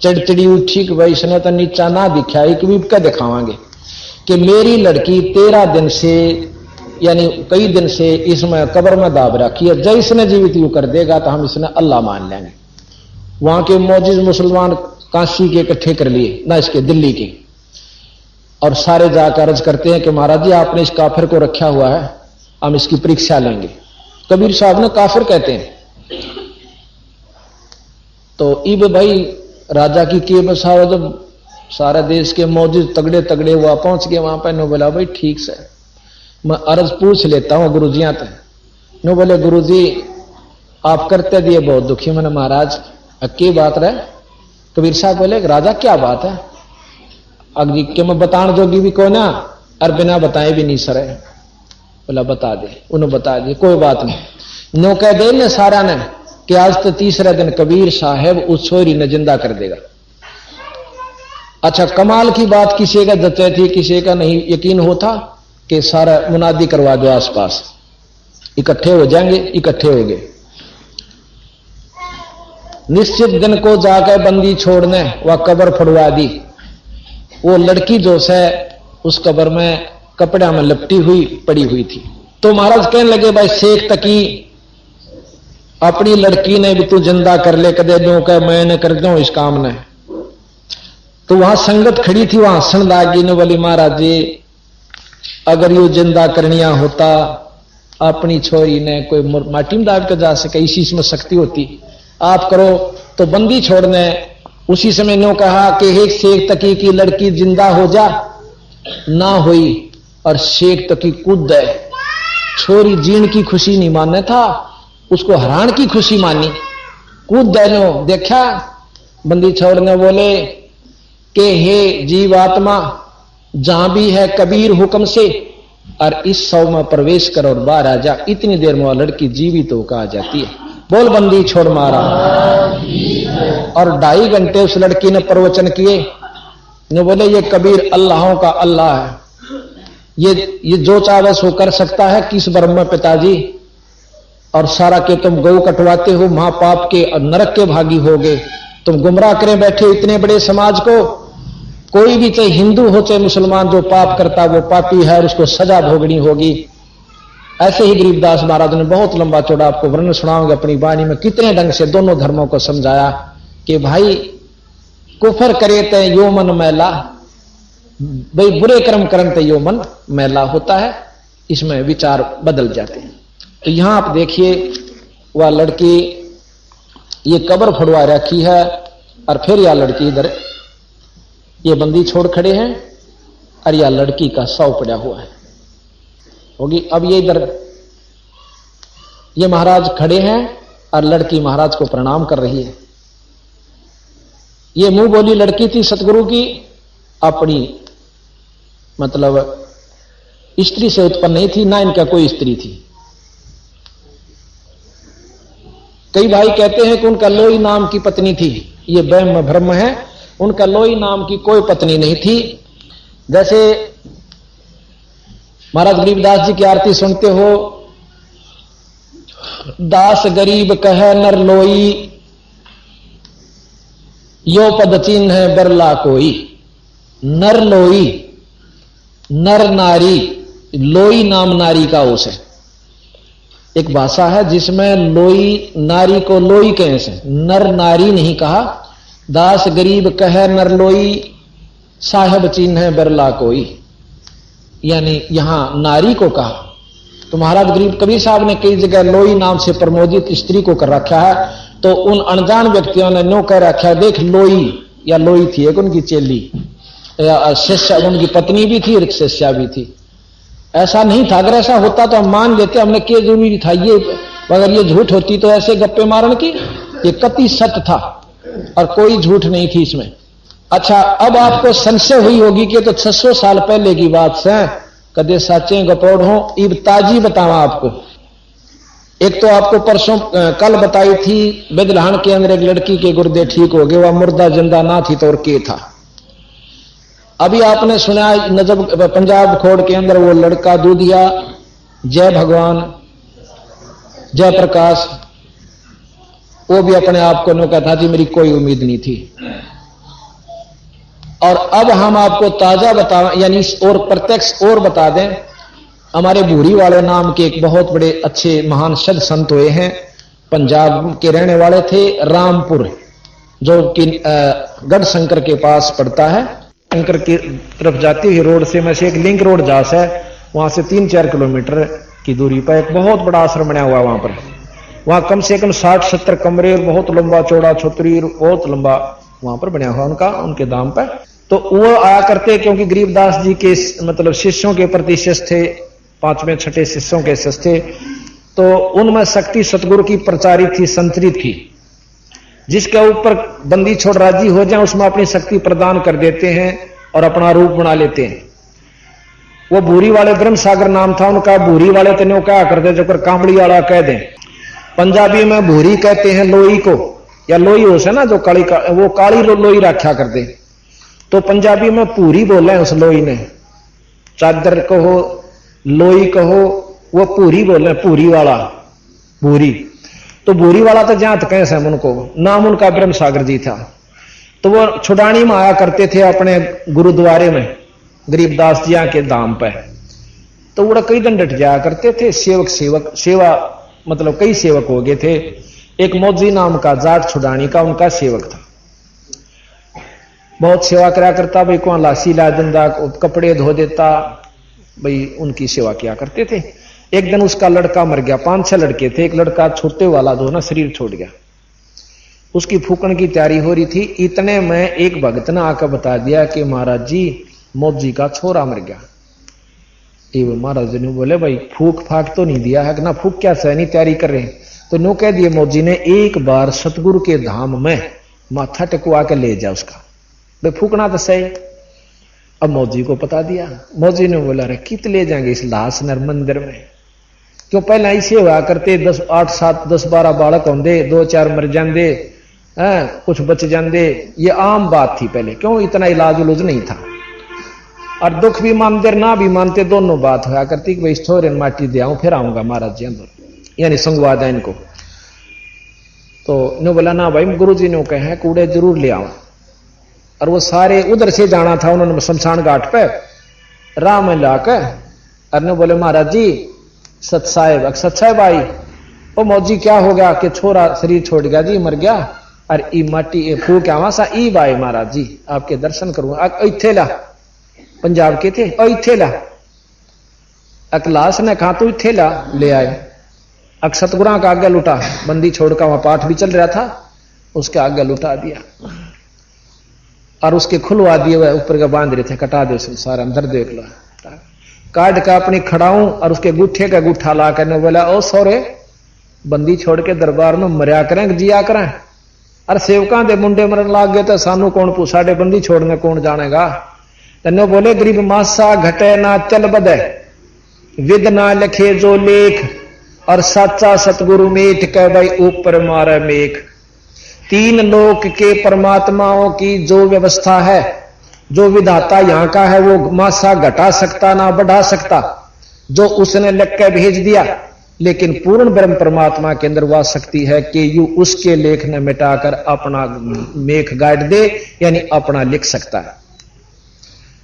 चढ़चड़ी उठी कि भाई इसने तो नीचा ना दिखाई कि भी क्या दिखावांगे कि मेरी लड़की 13 दिन से यानी कई दिन से इसमें कब्र में दाब रखी है, जब इसने जीवित यू कर देगा तो हम इसने अल्लाह मान लेंगे। वहां के मौजूद मुसलमान काशी के इकट्ठे कर लिए ना, इसके दिल्ली के, और सारे जाकर अर्ज करते हैं कि महाराज जी आपने इस काफिर को रखा हुआ है, हम इसकी परीक्षा लेंगे। कबीर साहब ने काफिर कहते हैं। तो इब भाई राजा की के बसाव जब सारा देश के मौजूद तगड़े तगड़े हुआ पहुंच गए वहां पर, नो बोला भाई ठीक से मैं अर्ज पूछ लेता हूं गुरुजियां तक। नो बोले गुरुजी आप करते दिए बहुत दुखी। मैंने महाराज की बात रहे। कबीर साहब बोले राजा क्या बात है? अग्नि के मैं बताने जोगी भी को ना, और बिना बताए भी नहीं सरे। बोला बता दे। उन्होंने बता दिए, कोई बात नहीं। नो कह दे ने सारा ने कि आज तो तीसरा दिन कबीर साहब उस छोरी ने जिंदा कर देगा। अच्छा कमाल की बात, किसी का जचे थी किसी का नहीं यकीन होता कि सारा मुनादी करवा दो, आसपास इकट्ठे हो जाएंगे। इकट्ठे हो गए। निश्चित दिन को जाकर बंदी छोड़ने वह कब्र फड़वा दी। वो लड़की जो है उस कब्र में कपड़ा में लपटी हुई पड़ी हुई थी। तो महाराज कहने लगे भाई शेख तकी अपनी लड़की ने भी तू जिंदा कर ले, कदे दो कह मैं कर दूं इस काम ने। तो वहां संगत खड़ी थी, वहां हंसन लागी ने बोली महाराज जी अगर यू जिंदा करनिया होता अपनी छोरी ने कोई माटी में दाब के जा सके, इसी में शक्ति होती, आप करो। तो बंदी छोड़ने उसी समय ने कहा कि एक शेख तकी की लड़की जिंदा हो जा, ना हुई और शेख तकी कूद गए। छोरी जीण की खुशी नहीं मानने था, उसको हरान की खुशी मानी। कूद देनो देखा। बंदी छोड़ने बोले कि हे जीवात्मा जहां भी है कबीर हुक्म से और इस सौ में प्रवेश कर और बाहर आ जा। इतनी देर में लड़की जीवित होकर आ जाती है। बोल बंदी छोड़ मारा। और 2.5 घंटे उस लड़की ने प्रवचन किए। ने बोले ये कबीर अल्लाहों का अल्लाह है, ये जो चाहे सो कर सकता है। किस ब्रह्म पिताजी और सारा के तुम गौ कटवाते हो, महापाप के और नरक के भागी होगे, तुम गुमराह करें बैठे हो इतने बड़े समाज को। कोई भी चाहे हिंदू हो चाहे मुसलमान जो पाप करता वो पापी है और उसको सजा भोगनी होगी। ऐसे ही गरीबदास महाराज ने बहुत लंबा चौड़ा आपको वर्णन सुनाऊंगा अपनी वाणी में, कितने ढंग से दोनों धर्मों को समझाया कि भाई कुफर करे ते यो मन मैला, भाई बुरे कर्म करन ते यो मन मैला होता है। इसमें विचार बदल जाते हैं। तो यहां आप देखिए वह लड़की ये कब्र फड़वा रखी है और फिर यह लड़की इधर ये बंदी छोड़ खड़े हैं और यह लड़की का शव पड़ा हुआ है होगी। अब ये इधर ये महाराज खड़े हैं और लड़की महाराज को प्रणाम कर रही है। ये मुंह बोली लड़की थी सतगुरु की, अपनी मतलब स्त्री से उत्पन्न नहीं थी, ना इनका कोई स्त्री थी। कई भाई कहते हैं कि उनका लोई नाम की पत्नी थी, ये वहम भ्रम है। उनका लोई नाम की कोई पत्नी नहीं थी। जैसे महाराज गरीबदास जी की आरती सुनते हो, दास गरीब कह नर लोई, यो पद चिन्ह है बरला कोई। नर लोई, नर नारी, लोई नाम नारी का ओस है। एक भाषा है जिसमें लोई नारी को लोई कहें से, नर नारी नहीं कहा। दास गरीब कह नर लोई, साहेब चिन्ह है बरला कोई, यानी यहां नारी को कहा। तो महाराज गरीब कबीर साहब ने कई जगह लोई नाम से प्रमोदित स्त्री को कर रखा है। तो उन अनजान व्यक्तियों ने नो कह रखा है, देख लोई या लोई थी एक उनकी चेली या शिष्या, उनकी पत्नी भी थी और शिष्या भी थी। ऐसा नहीं था। अगर ऐसा होता तो हम मान लेते, हमने क्या जरूरी था ये। अगर ये झूठ होती तो ऐसे गप्पे मारन की, ये कति सत्य था और कोई झूठ नहीं थी इसमें। अच्छा अब आपको संशय हुई होगी कि तो 600 साल पहले की बात से कदे साचे गपोड़ हो। इब ताजी बतावा आपको। एक तो आपको परसों कल बताई थी बिदलहन के अंदर एक लड़की के गुर्दे ठीक हो गए, वह मुर्दा जिंदा ना थी तो और के था। अभी आपने सुना नजब पंजाब खोड़ के अंदर वो लड़का दूधिया जय भगवान जय प्रकाश, वो भी अपने आप को नो कहता जी मेरी कोई उम्मीद नहीं थी। और अब हम आपको ताजा बता यानी और प्रत्यक्ष और बता दें, हमारे भूरी वाले नाम के एक बहुत बड़े अच्छे महान सद संत हुए हैं, पंजाब के रहने वाले थे, रामपुर जो कि गढ़ शंकर के पास पड़ता है। शंकर की तरफ जाती हुई रोड से में से एक लिंक रोड जास है, वहां से 3-4 किलोमीटर की दूरी पर एक बहुत बड़ा आश्रम बना हुआ। वहां पर वहां कम से कम 60-70 कमरे, बहुत लंबा चौड़ा छतरी, बहुत लंबा वहां पर बना हुआ उनके दाम पर। तो वो आया करते क्योंकि गरीबदास जी के मतलब शिष्यों के प्रति शिष्य थे, 5वें 6ठे शिष्यों के शिष्य थे। तो उनमें शक्ति सतगुरु की प्रचारित थी, संतरित की, जिसके ऊपर बंदी छोड़ राजी हो जाए उसमें अपनी शक्ति प्रदान कर देते हैं और अपना रूप बना लेते हैं। वो भूरी वाले ब्रह्म सागर नाम था उनका। भूरी वाले तो क्या करते जो कांबड़ी वाला कह दें, पंजाबी में भूरी कहते हैं लोई को, या लोई हो से ना जो काली का, वो काली लोई रखा करते, तो पंजाबी में पूरी बोले उस लोई ने, चादर कहो लोई कहो, वो पूरी बोले, पूरी वाला भूरी। तो भूरी वाला तो जहां तक कैसे उनको नाम उनका ब्रह्म सागर जी था। तो वो छुड़ानी में आया करते थे अपने गुरुद्वारे में गरीबदास जिया के धाम पे। तो वो कई दिन डट जाया करते थे, सेवा मतलब कई सेवक हो गए थे। एक मौजी नाम का जाट छुड़ानी का उनका सेवक था, बहुत सेवा करा करता, भाई को लासी ला देता, कपड़े धो देता, भाई उनकी सेवा किया करते थे। एक दिन उसका लड़का मर गया, 5-6 लड़के थे, एक लड़का छोटे वाला जो ना शरीर छोड़ गया, उसकी फूकन की तैयारी हो रही थी। इतने में एक भगत ने आकर बता दिया कि महाराज जी मौजी का छोरा मर गया। महाराज जी ने बोले भाई फूक फाक तो नहीं दिया है कि ना, फूक क्या सहनी तैयारी कर रहे हैं। तो नो कह दिए मौजी ने एक बार सतगुरु के धाम में माथा टेकवा के ले जा उसका, भाई फूकना तो सही। अब मौजी को बता दिया, मौजी ने बोला रे कित ले जाएंगे इस लाश नर मंदिर में, क्यों पहले ऐसे हुआ करते 10-12 बालक होंगे, 2-4 मर जाते, कुछ बच जाते, ये आम बात थी पहले, क्यों इतना इलाज उलूज नहीं था। और दुख भी मानते ना भी मानते दोनों बात होया करती कि भाई छोरे माटी दे आऊं फिर आऊंगा महाराज जी अंदर, यानी संगवाद है इनको। तो इन्होंने बोला ना भाई गुरु जी ने कहे कूड़े जरूर ले आऊं। और वो सारे उधर से जाना था उन्होंने शमशान घाट पे राह में लाकर, और बोले महाराज जी सत साहेब आई, ओ मौजी क्या हो गया कि छोरा शरीर छोड़ गया जी, मर गया, और ई माटी फूक आवा सा ई बाई महाराज जी आपके दर्शन करूंगा। इथे ला, पंजाब के थे, इथे ला, अकलास ने कहा तू इथे ला, ले आए। सतगुरा का आगे लुटा, बंदी छोड़कर वहां पाठ भी चल रहा था, उसके आगे लुटा दिया और उसके खुलवा दिए हुए ऊपर का बांध रहे थे, कटा दो सारा अंदर देख लो, काट का अपनी खड़ाऊं और उसके गुट्ठे का गुट्ठा ला कर बोला ओ सोरे बंदी छोड़ के दरबार में मरिया करें जिया करें, अरे सेवका दे मुंडे मरन लाग गए तो सानू कौन पूछा, बंदी छोड़ने कौन जानेगा। तन्नो बोले गरीब मासा घटे ना चल बदे, विद ना लिखे जो लेख, और साचा सतगुरु मेट कह भाई ऊपर मारे मेख। 3 लोक के परमात्माओं की जो व्यवस्था है, जो विधाता यहां का है, वो मासा घटा सकता ना बढ़ा सकता, जो उसने लिख के भेज दिया। लेकिन पूर्ण ब्रह्म परमात्मा के अंदर वह शक्ति है कि यू उसके लेख ने मिटाकर अपना मेख गाड़ दे, यानी अपना लिख सकता है।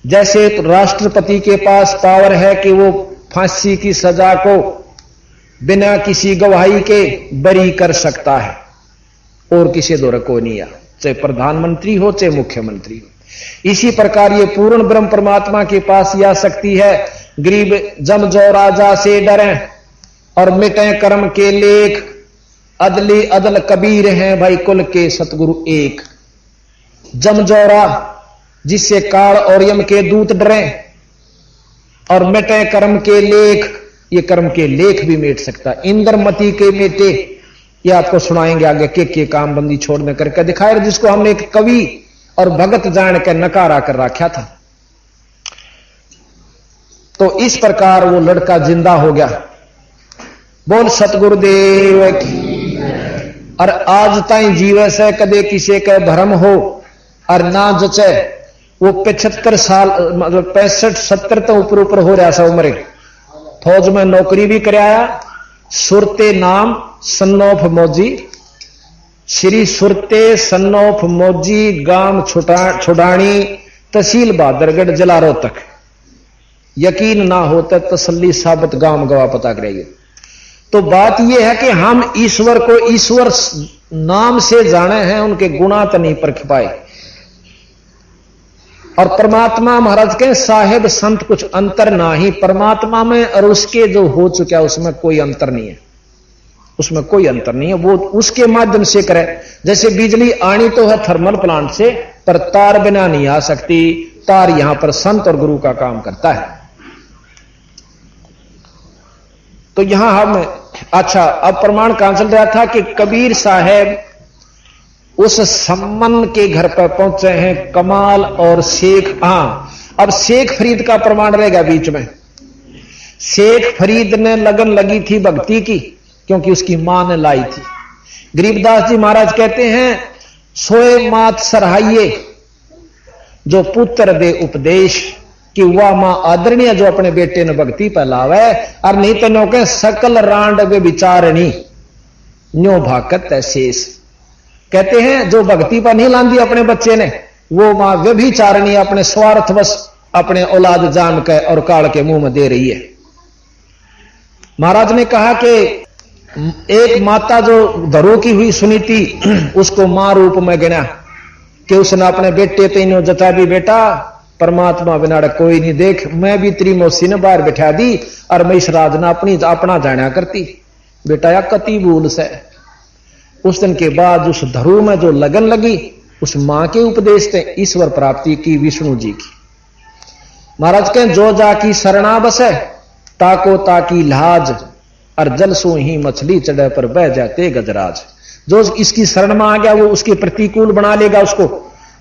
जैसे राष्ट्रपति के पास पावर है कि वो फांसी की सजा को बिना किसी गवाही के बरी कर सकता है, और किसी दौर को नहीं आ, चाहे प्रधानमंत्री हो चाहे मुख्यमंत्री हो। इसी प्रकार ये पूर्ण ब्रह्म परमात्मा के पास यह शक्ति है। गरीब जम जो राजा से डरे और मिटे कर्म के लेख, अदली अदल कबीर हैं भाई कुल के सतगुरु एक। जमजोरा जिससे काल और यम के दूत डरे, और मिटे कर्म के लेख, ये कर्म के लेख भी मिट सकता। इंद्रमती के मेटे, ये आपको सुनाएंगे आगे के काम बंदी छोड़ने करके दिखाए, जिसको हमने एक कवि और भगत जान के नकारा कर रखा था। तो इस प्रकार वो लड़का जिंदा हो गया। बोल सतगुरुदेव की। और आज ताई जीवे से कदे किसी के भरम हो और ना जचे, वो 75 साल मतलब 65-70 तो ऊपर हो रहा सा उम्र, फौज में नौकरी भी कराया। सुरते नाम सन्नौफ मौजी, श्री सुरते सन्नौफ मौजी, गांव छुडानी, तहसील बहादुरगढ़, जिला रोहतक। यकीन ना होता तसल्ली साबित गांव गवाह पता करेंगे। तो बात यह है कि हम ईश्वर को ईश्वर नाम से जाने हैं, उनके गुणा तो नहीं परख पाए। और परमात्मा महाराज के साहेब संत कुछ अंतर ना ही परमात्मा में और उसके जो हो चुका है उसमें कोई अंतर नहीं है, उसमें कोई अंतर नहीं है। वो उसके माध्यम से करे। जैसे बिजली आनी तो है थर्मल प्लांट से, पर तार बिना नहीं आ सकती। तार यहां पर संत और गुरु का काम करता है। तो यहां हम अच्छा अब प्रमाण कहां चल रहा था कि कबीर साहब उस सम्मन के घर पर पहुंचे हैं, कमाल और शेख। अब शेख फरीद का प्रमाण रहेगा बीच में। शेख फरीद ने लगन लगी थी भक्ति की, क्योंकि उसकी मां ने लाई थी। गरीबदास जी महाराज कहते हैं, सोए मात सरहाइये जो पुत्र दे उपदेश, कि वह मां आदरणीय जो अपने बेटे ने भक्ति पर लावे। और नहीं तो नो के सकल रांड वे विचारणी न्यो भाकत है शेष। कहते हैं जो भक्ति पर नहीं लांदी अपने बच्चे ने, वो मां व्यभिचारणी अपने स्वार्थवश अपने औलाद जान के और काल के मुंह में दे रही है। महाराज ने कहा कि एक माता जो धरो की हुई सुनी थी, उसको मां रूप में गिना कि उसने अपने बेटे पे इन्हों जता भी, बेटा परमात्मा बिना कोई नहीं, देख मैं भी तेरी मौसी ने बाहर बैठा दी और मैं इस राज ने अपना जाना करती। बेटा या कति भूल से। उस दिन के बाद उस धरू में जो लगन लगी, उस मां के उपदेश से ईश्वर प्राप्ति की विष्णु जी की। महाराज कहें, जो जाकी शरणा बसे ताको ताकी लाज, और जल सो ही मछली चढ़े पर बह जाते गजराज। जो इसकी शरण में आ गया वो उसके प्रतिकूल बना लेगा उसको,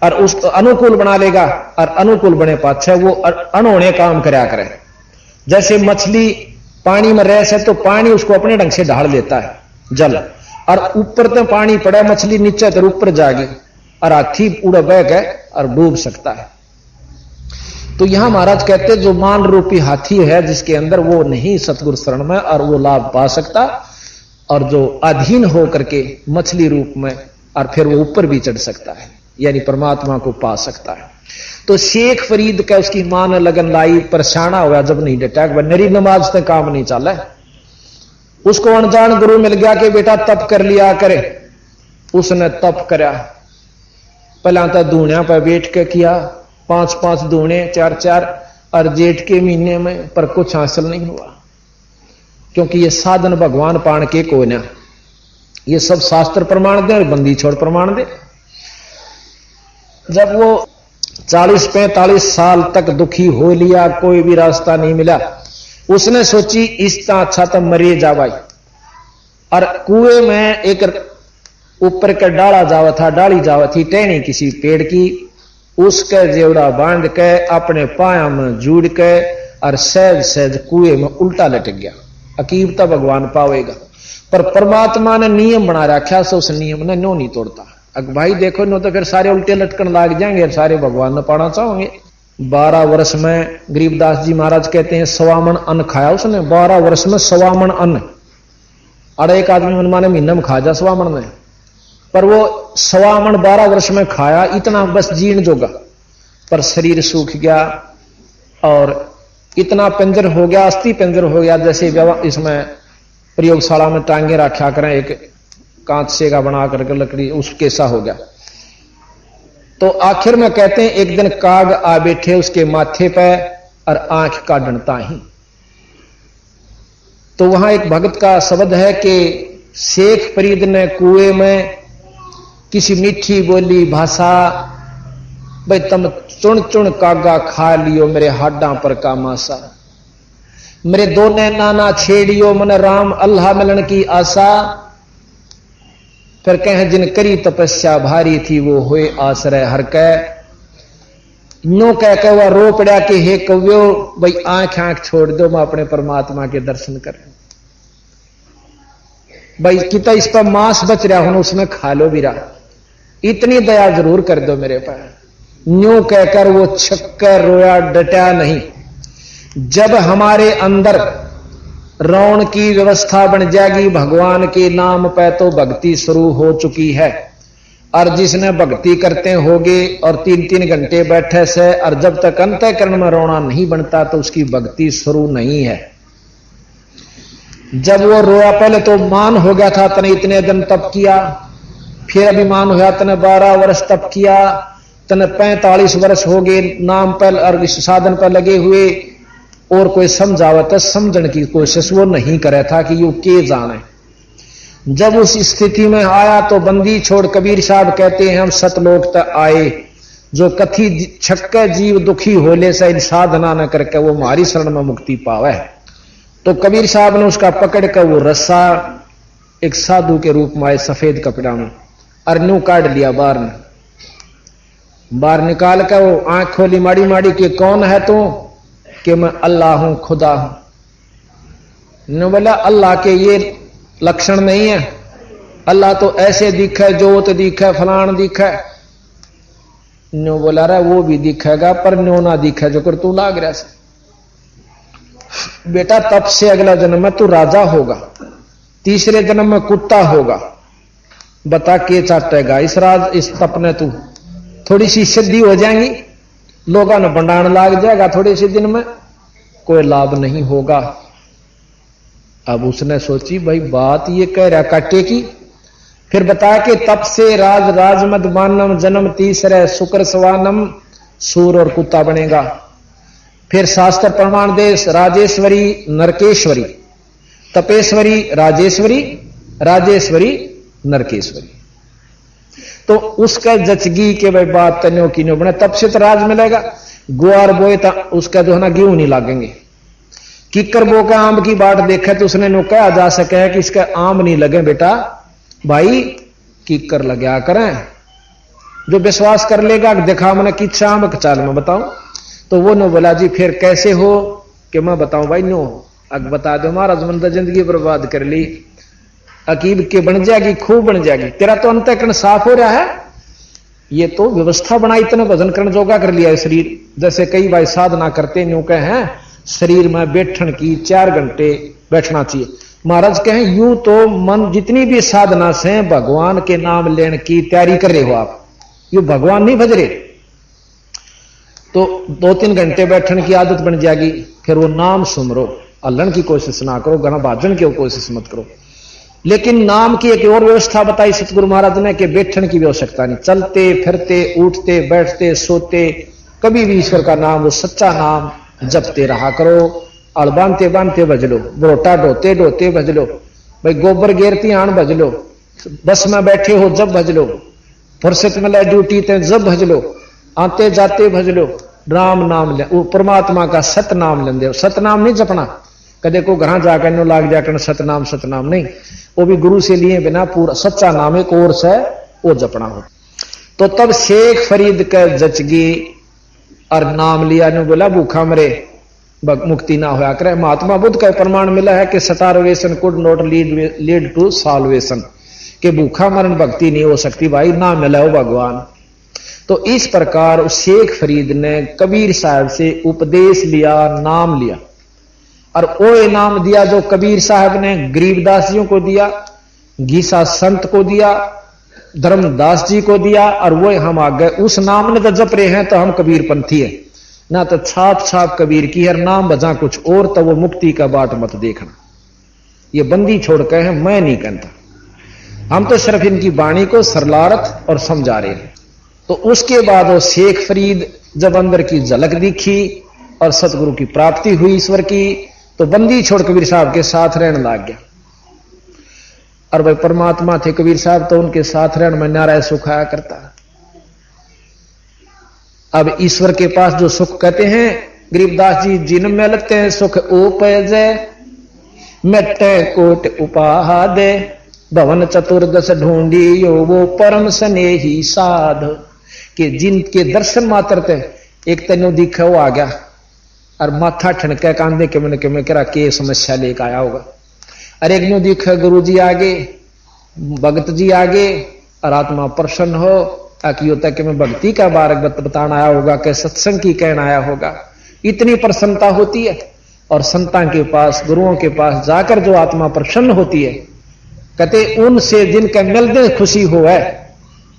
और उसको अनुकूल बना लेगा, और अनुकूल बने पाछे वो अनहोने काम करया करे। जैसे मछली पानी में रह से तो पानी उसको अपने ढंग से ढाल लेता है जल, और ऊपर तो पानी पड़ा, मछली नीचे तो ऊपर जाएगी, और हाथी उड़ बह गए और डूब सकता है। तो यहां महाराज कहते जो मान रूपी हाथी है जिसके अंदर, वो नहीं सतगुरु शरण में और वो लाभ पा सकता, और जो अधीन हो करके मछली रूप में और फिर वो ऊपर भी चढ़ सकता है, यानी परमात्मा को पा सकता है। तो शेख फरीद का उसकी मां ने लगन लाई, परेशाना हुआ जब नहीं डटा, नरी नमाज से काम नहीं चला। उसको अनजान गुरु मिल गया कि बेटा तप कर लिया करे। उसने तप करा, पहला तो दूनिया पर बैठ के किया, 5-5 दूने 4-4, और जेठ के महीने में, पर कुछ हासिल नहीं हुआ, क्योंकि ये साधन भगवान पाण के को ना, ये सब शास्त्र प्रमाण दे और बंदी छोड़ प्रमाण दे। जब वो 40-45 साल तक दुखी हो लिया, कोई भी रास्ता नहीं मिला, उसने सोची इसका अच्छा तो मरे जावाई। और कुएं में एक ऊपर का डाला जावा था, डाली जावा थी टहनी किसी पेड़ की, उसके जेवड़ा बांध के अपने पाया में जुड़ के और सहज सहज कुएं में उल्टा लटक गया। अकीब तो भगवान पावेगा, पर परमात्मा ने नियम बना रखा, सो उस नियम ने नो नहीं तोड़ता। अब भाई देखो नो तो फिर सारे उल्टे लटकन लाग जाएंगे, सारे भगवान ने पाना चाहोगे। 12 वर्ष में गरीबदास जी महाराज कहते हैं 100 मन अन्न खाया उसने। 12 वर्ष में 100 मन अन्न, अरे एक आदमी मनमाने महीने में खा जा 100 मन में, पर वो 100 मन 12 वर्ष में खाया, इतना बस जीण जोगा। पर शरीर सूख गया और इतना पिंजर हो गया, अस्थि पिंजर हो गया, जैसे इसमें प्रयोगशाला में टांगे रखा करें एक कांच से का बना करके लकड़ी, उसके सा हो गया। तो आखिर में कहते हैं एक दिन काग आ बैठे उसके माथे पे और आंख का डंटा ही। तो वहां एक भगत का शब्द है कि शेख फरीद ने कुएं में किसी मीठी बोली भाषा, भाई तुम चुन चुन कागा खा लियो मेरे हाडा पर का मासा, मेरे दोने नाना छेड़ियो मन राम अल्लाह मिलन की आशा। फिर कहें जिन करी तपस्या भारी थी वो हुए आश्रय हर कै, नो कह के वह रो पड़ा कि हे कव्यो भाई आंख आंख छोड़ दो, मैं अपने परमात्मा के दर्शन करें। भाई कितना इस पर मांस बच रहा हूं उसमें खा लो भी रहा, इतनी दया जरूर कर दो मेरे पर। न्यू कहकर वो छक्कर रोया, डटा नहीं। जब हमारे अंदर रौन की व्यवस्था बन जाएगी, भगवान के नाम पे तो भक्ति शुरू हो चुकी है। और जिसने भक्ति करते होगे और 3-3 घंटे बैठे से, और जब तक अंतःकरण में रोना नहीं बनता तो उसकी भक्ति शुरू नहीं है। जब वो रोया, पहले तो मान हो गया था, तने इतने दिन तप किया, फिर अभिमान हुआ, तने 12 वर्ष तप किया, तने 45 वर्ष हो गए नाम पर और इस साधन पर लगे हुए, और कोई समझावत समझने की कोशिश वो नहीं करे था कि यू के जाने। जब उस स्थिति में आया तो बंदी छोड़ कबीर साहब कहते हैं हम सतलोक तक आए, जो कथी छक्के जीव दुखी होले से इन साधना न करके वो हमारी शरण में मुक्ति पावे। तो कबीर साहब ने उसका पकड़ कर वो रस्सा एक साधु के रूप में आए सफेद कपड़ा में, अरनू काट लिया बाहर ने, बाहर निकाल कर वो आंख खोली माड़ी माड़ी कि कौन है तू? कि मैं अल्लाह हूं, खुदा हूं। ने बोला अल्लाह के ये लक्षण नहीं है, अल्लाह तो ऐसे दिखा, जोत दिखा, फलान दिखा। न्यो बोला रहा वो भी दिखेगा पर न्यो ना दिखा जो कर तू लाग रहा से। बेटा तब से अगला जन्म में तू राजा होगा, तीसरे जन्म में कुत्ता होगा, बता के चाटेगा इस राज इस तप ने? तू थोड़ी सी सिद्धि हो जाएंगी, लोगों ने भंडारण लाग जाएगा, थोड़े से दिन में कोई लाभ नहीं होगा। अब उसने सोची भाई बात ये कह रहा काटे की, फिर बताया कि तप से राज राजमद मानम जन्म तीसरे शुक्र सवानम सूर और कुत्ता बनेगा। फिर शास्त्र प्रमाण देश राजेश्वरी नरकेश्वरी, तपेश्वरी राजेश्वरी, राजेश्वरी नरकेश्वरी। तो उसका जचगी के भाई बात तन्यों की न्यों बने, तब से तो राज मिलेगा। गुआर बोए तो उसका जो है ना गेहूं नहीं लागेंगे। किकर बो का आम की बाट देखे तो उसने नो कहा जा सके कि इसका आम नहीं लगे बेटा भाई किकर लगा करें। जो विश्वास कर लेगा देखा मैंने किच्छा आम चाल में बताऊं, तो वो नो बोला जी फिर कैसे हो? कि मैं बताऊं भाई नो अग बता दो महाराज मन जिंदगी बर्बाद कर ली, अकीब के बन जाएगी, खूब बन जाएगी, तेरा तो अंतःकरण साफ हो रहा है। ये तो व्यवस्था बनाई, इतने भजन करण जोगा कर लिया है शरीर। जैसे कई भाई साधना करते न्यू कहे हैं शरीर में बैठन की 4 घंटे बैठना चाहिए। महाराज कहें यूं तो मन जितनी भी साधना से भगवान के नाम लेने की तैयारी कर रहे हो आप, यू भगवान नहीं भज रहे, तो 2-3 घंटे बैठने की आदत बन जाएगी। फिर वो नाम सुमरो, अल्लन की कोशिश ना करो, गना भाजन की कोशिश मत करो। लेकिन नाम की एक और व्यवस्था बताई सतगुरु महाराज ने कि बैठने की आवश्यकता नहीं, चलते फिरते उठते बैठते सोते कभी भी ईश्वर का नाम, वो सच्चा नाम जपते रहा करो। और बांधते बांधते भज लो, बरोटा ढोते ढोते भज लो, भाई गोबर गेरती आन भज लो, बस में बैठे हो जब भज लो, फुर्सत में ले ड्यूटी ते जब भज लो, आते जाते भज लो, राम नाम ले, वो परमात्मा का सत नाम लेंदे। सतनाम नहीं जपना, कदे को घर जाकर नो लाग जाकर सतनाम सतनाम नहीं, वो भी गुरु से लिए बिना पूरा सच्चा नाम एक और से वो जपना हो। तो तब शेख फरीद का जचगी और नाम लिया ने बोला भूखा मरे मुक्ति ना होया करे। महात्मा बुद्ध का प्रमाण मिला है कि starvation could not lead to salvation, कि भूखा मरण भक्ति नहीं हो सकती भाई, ना मिला हो भगवान। तो इस प्रकार शेख फरीद ने कबीर साहब से उपदेश लिया, नाम लिया, और वो इनाम दिया जो कबीर साहब ने गरीबदास जी को दिया, गीसा संत को दिया, धर्मदास जी को दिया, और वो हम आ गए उस नाम ने तो जप रहे हैं तो हम कबीर पंथी है ना, तो छाप छाप कबीर की हर नाम बजा कुछ और, तो वो मुक्ति का बाट मत देखना। ये बंदी छोड़ के हैं, मैं नहीं कहता, हम तो सिर्फ इनकी वाणी को सरलारत और समझा रहे हैं। तो उसके बाद वो शेख फरीद जब अंदर की झलक दिखी और सतगुरु की प्राप्ति हुई ईश्वर की, तो बंदी छोड़ कबीर साहब के साथ रहने लग गया। और भाई परमात्मा थे कबीर साहब, तो उनके साथ रहने में नारायण सुख आया करता। अब ईश्वर के पास जो सुख कहते हैं गरीबदास जी, जिन मिलते हैं सुख उपजे मेटे कोट उपाहा दे, भवन चतुर्दश ढूंढी यो वो परम स्नेही साध। के जिनके दर्शन मात्र थे, एक तेनो दिखा वो आ गया और माथा ठनके कांधे के मन के में करा के समस्या लेकर आया होगा। अरे एक न्यू दिखा गुरु जी आगे, भगत जी आगे, और आत्मा प्रसन्न हो, कि होता कि मैं भक्ति का बारक बताना आया होगा, कि सत्संग की कहना आया होगा। इतनी प्रसन्नता होती है। और संतां के पास, गुरुओं के पास जाकर जो आत्मा प्रसन्न होती है, कहते उनसे जिनके मिलते खुशी हो है,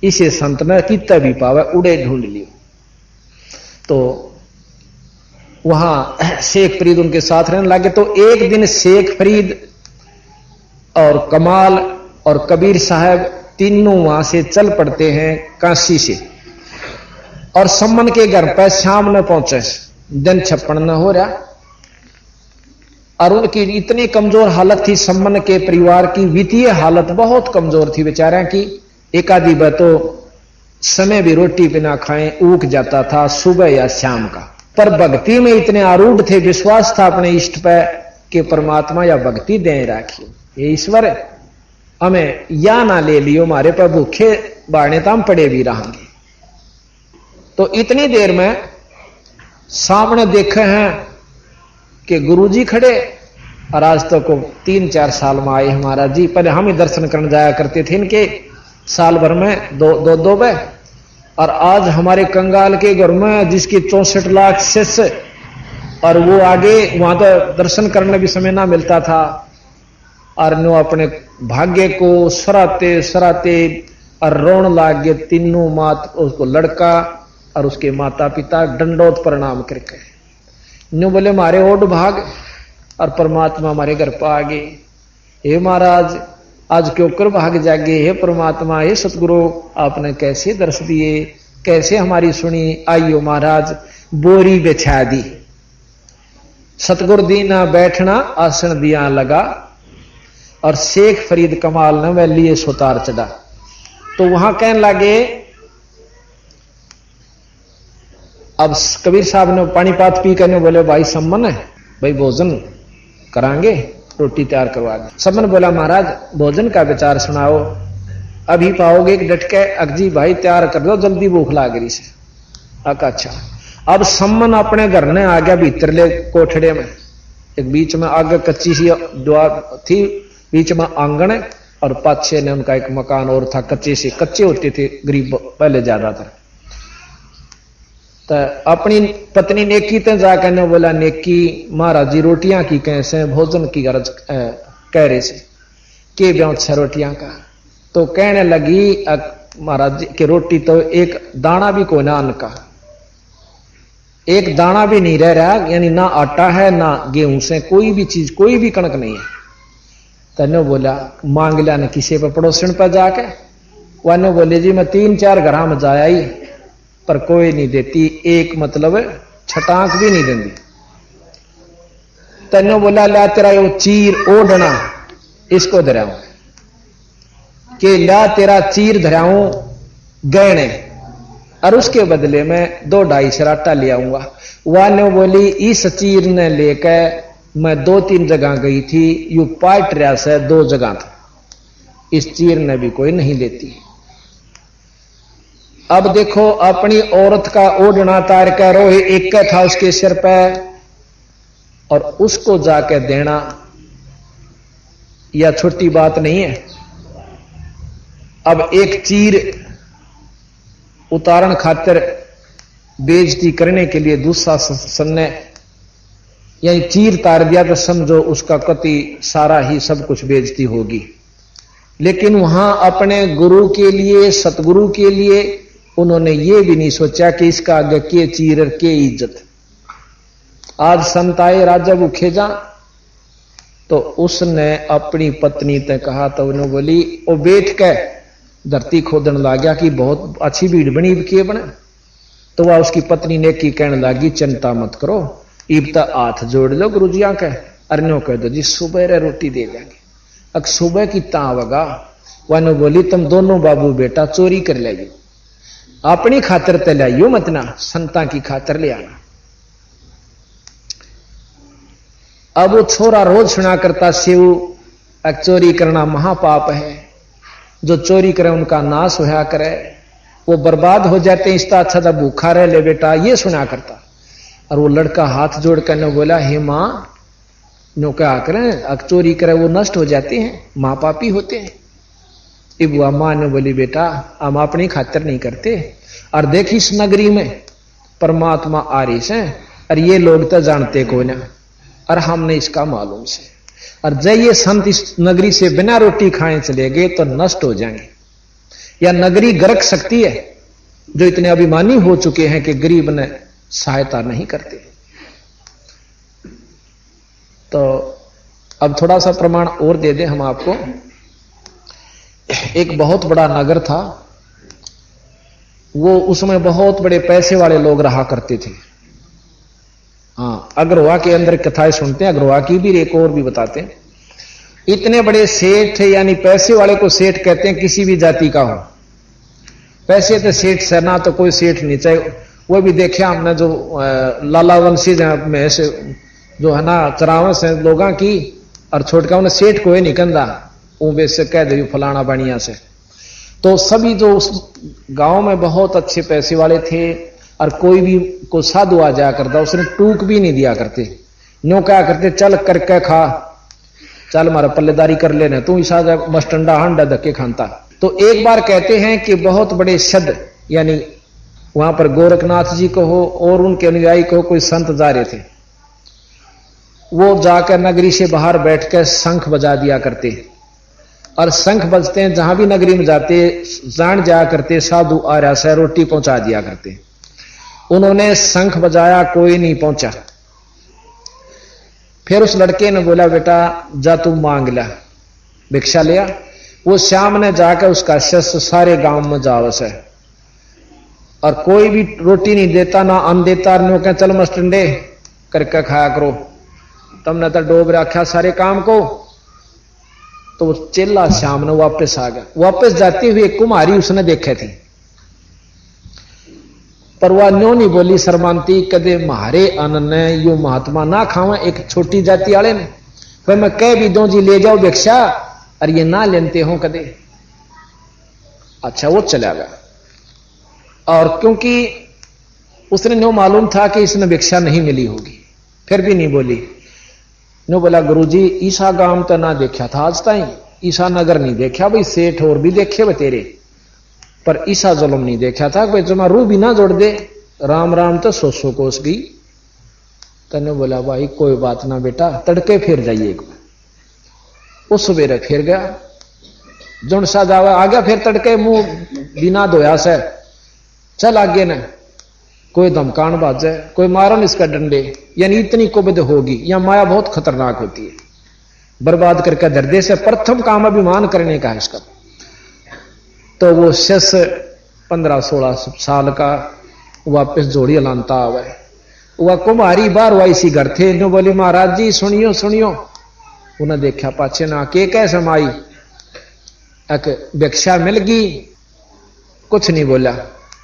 इसे संत न कितना भी पावे उड़े ढूंढ लियो। तो वहां शेख फरीद उनके साथ रहने लगे। तो एक दिन शेख फरीद और कमाल और कबीर साहब तीनों वहां से चल पड़ते हैं काशी से, और सम्मन के घर पर शाम न पहुंचे, दिन छप्पन न हो रहा। और उनकी इतनी कमजोर हालत थी, सम्मन के परिवार की वित्तीय हालत बहुत कमजोर थी बेचारा की। एक आधी बार तो समय भी रोटी बिना खाएं ऊक जाता था, सुबह या शाम का। पर भक्ति में इतने आरूढ़ थे, विश्वास था अपने इष्ट पे कि परमात्मा या भक्ति दे राखियो, ये ईश्वर हमें या ना ले लियो, हमारे पर भूखे बाढ़ने तो हम पड़े भी रहेंगे। तो इतनी देर में सामने देखे हैं कि गुरुजी खड़े, और आज तो को 3-4 साल में आए महाराज जी। पहले हम ही दर्शन करने जाया करते थे इनके, साल भर में दो बार। और आज हमारे कंगाल के घर में जिसकी 64 लाख शिष्य, और वो आगे वहां तो दर्शन करने भी समय ना मिलता था। और नो अपने भाग्य को सराते सराते और रोन लाग गए तीनों, मात उसको लड़का और उसके माता पिता दंडोत प्रणाम करके न्यू बोले मारे ओड भाग, और परमात्मा हमारे घर पर आ गए। हे महाराज आज क्यों कर भाग जागे, हे परमात्मा, हे सतगुरु, आपने कैसे दर्श दिए, कैसे हमारी सुनी। आइयो महाराज, बोरी बिछा दी, सतगुरु दीना बैठना आसन दिया लगा, और शेख फरीद कमाल ने वह लिए सुतार चढ़ा। तो वहां कहने लगे, अब कबीर साहब ने पानी पात पी करने बोले भाई सम्मन है, भाई भोजन करांगे, रोटी तैयार करवा दे। सम्मन बोला महाराज भोजन का विचार सुनाओ, अभी पाओगे एक डटके, अगजी भाई तैयार कर दो जल्दी भूख लाग रही से। अच्छा। अब सम्मन अपने घर ने आ गया भीतरले कोठड़े में, एक बीच में आगे कच्ची सी द्वार थी, बीच में आंगन है, और पाछे ने उनका एक मकान और था, कच्चे होते थे गरीब पहले ज्यादातर। तो अपनी पत्नी नेकी ते जाकर ने बोला, नेकी महाराज जी रोटियां की कैसे, भोजन की गरज कह रहे से के ब्याह छह रोटियां का। तो कहने लगी महाराज जी की रोटी तो एक दाना भी कोई ना अन्न का, एक दाना भी नहीं रह रहा, यानी ना आटा है ना गेहूं से कोई भी चीज, कोई भी कणक नहीं है। तने बोला मांग लिया ने किसी पर पड़ोसन पर जाके, वह बोले जी मैं 3-4 घर में जाया ही, पर कोई नहीं देती, एक मतलब छटाक भी नहीं देती। तने बोला ला तेरा यो चीर ओढ़ना इसको धराऊं, कि ला तेरा चीर धराऊं गहने, और उसके बदले में 2-2.5 सराटा ले आऊंगा। वह ने बोली इस चीर ने लेकर मैं 2-3 जगह गई थी, यू पाट रहा से 2 जगह था, इस चीर ने भी कोई नहीं लेती। अब देखो अपनी औरत का ओढ़ना तार का रोहे एक था उसके सिर पे, और उसको जाके देना यह छोटी बात नहीं है। अब एक चीर उतारण खातिर बेइज्जती करने के लिए दूसरा सन्ने यानी चीर तार दिया तो समझो उसका कति सारा ही सब कुछ बेइज्जती होगी। लेकिन वहां अपने गुरु के लिए, सतगुरु के लिए उन्होंने ये भी नहीं सोचा कि इसका आगे के चीर के इज्जत। आज संत आए राजा भूखे जा, तो उसने अपनी पत्नी ने कहा, तो उन्होंने बोली वो बैठ के धरती खोदन लग गया कि बहुत अच्छी भीड़ बनी के बने। तो वह उसकी पत्नी ने की कहने लगी चिंता मत करो, इब तक हाथ जोड़ लो गुरुजिया के, अरनो कह दो जी सुबह रोटी दे देंगे। अब सुबह की तावगा वह बोली तुम दोनों बाबू बेटा चोरी कर लाइयो, अपनी खातर ते लाइयो मत ना, संता की खातर ले आना। अब वो छोरा रोज सुना करता शिव चोरी करना महापाप है, जो चोरी करे उनका नाश होया करे, वो बर्बाद हो जाते हैं, इसका अच्छा था भूखा रह ले बेटा, ये सुना करता। और वो लड़का हाथ जोड़ कर ने बोला हे मां नो क्या करें, चोरी करे वो नष्ट हो जाते हैं, मां पापी होते हैं। इब वह मां ने बोली बेटा हम अपनी खातिर नहीं करते, और देख इस नगरी में परमात्मा आ रही से, और ये लोग तो जानते को ना, और हमने इसका मालूम से, और जब ये संत इस नगरी से बिना रोटी खाए चले गए तो नष्ट हो जाएंगे, या नगरी गरक सकती है, जो इतने अभिमानी हो चुके हैं कि गरीब ने सहायता नहीं करते। तो अब थोड़ा सा प्रमाण और दे दें हम आपको। एक बहुत बड़ा नगर था, वो उसमें बहुत बड़े पैसे वाले लोग रहा करते थे। हाँ, अग्रवा के अंदर कथाएं सुनते हैं, अग्रवा की भी एक और भी बताते हैं। इतने बड़े सेठ, यानी पैसे वाले को सेठ कहते हैं, किसी भी जाति का हो, पैसे तो सेठ सेना तो कोई सेठ नहीं चाहिए। वो भी देखे हमने जो लाला वंशी में से जो है ना चरावस है लोगों की, और छोटका उन्हें सेठ कोई नहीं कंधा, वो वैसे कह दे फलाना बनिया से। तो सभी जो उस गांव में बहुत अच्छे पैसे वाले थे, और कोई भी को साधु आ जाया करता उसने टूक भी नहीं दिया करते, न्यों क्या करते चल करके खा, चल हमारा पल्लेदारी कर लेना, तू ईसा मस्टंडा हंडा धक्के खानता। तो एक बार कहते हैं कि बहुत बड़े शद, यानी वहां पर गोरखनाथ जी को हो और उनके अनुयायी को कोई संत जा रहे थे, वो जाकर नगरी से बाहर बैठकर शंख बजा दिया करते, और शंख बजते हैं जहां भी नगरी में जाते जान जाया करते साधु आ रहा से रोटी पहुंचा दिया करते। उन्होंने शंख बजाया, कोई नहीं पहुंचा। फिर उस लड़के ने बोला बेटा जा तू मांग ला, भिक्षा लिया। वो शाम ने जाकर उसका शिष्य सारे गांव में जावस है, और कोई भी रोटी नहीं देता, ना अन्न देता, नो कह चल मस्टंडे करके खाया करो, तुमने तो डोब रखा सारे काम को। तो चेला शाम ने वापस आ गया। वापस जाते हुए कुम्हारी उसने देखे थी, पर वह न्यों नहीं बोली शर्मांती, कदे मारे अन्न ने यू महात्मा ना खावा, एक छोटी जाति वाले ने, फिर मैं कह भी दो जी ले जाओ भिक्षा, और ये ना लेते हो कदे। अच्छा, वो चला गया, और क्योंकि उसने न्यों मालूम था कि इसने भिक्षा नहीं मिली होगी, फिर भी नहीं बोली। नो बोला गुरुजी ईसा गांव तो ना देखा था आज ताई, ईसा नगर नहीं देखा भाई, सेठ और भी देखे वे तेरे, पर ईसा जुल्म नहीं देखा था भाई, जो रू भी ना जोड़ दे, राम राम तो 100 कोस गई। तने बोला भाई कोई बात ना बेटा, तड़के फिर जाइए एक बार। उस सवेरे फिर गया, जुन सा जावा आ गया, फिर तड़के मुंह बिना धोया से चल आगे न, कोई धमकान बाजे, कोई मारन इसका डंडे, यानी इतनी कुबद होगी। या माया बहुत खतरनाक होती है, बर्बाद करके दर्दे से प्रथम काम अभिमान करने का है इसका। तो वो शिष्य 15-16 साल का वापस जोड़ी लानता आवे, वह कुम्हारी बार हुआ इसी घर थे, नो बोली महाराज जी सुनियो सुनियो। उन्हें देखा पाछे ना के कैसे माई, एक भिक्षा मिल गई, कुछ नहीं बोला।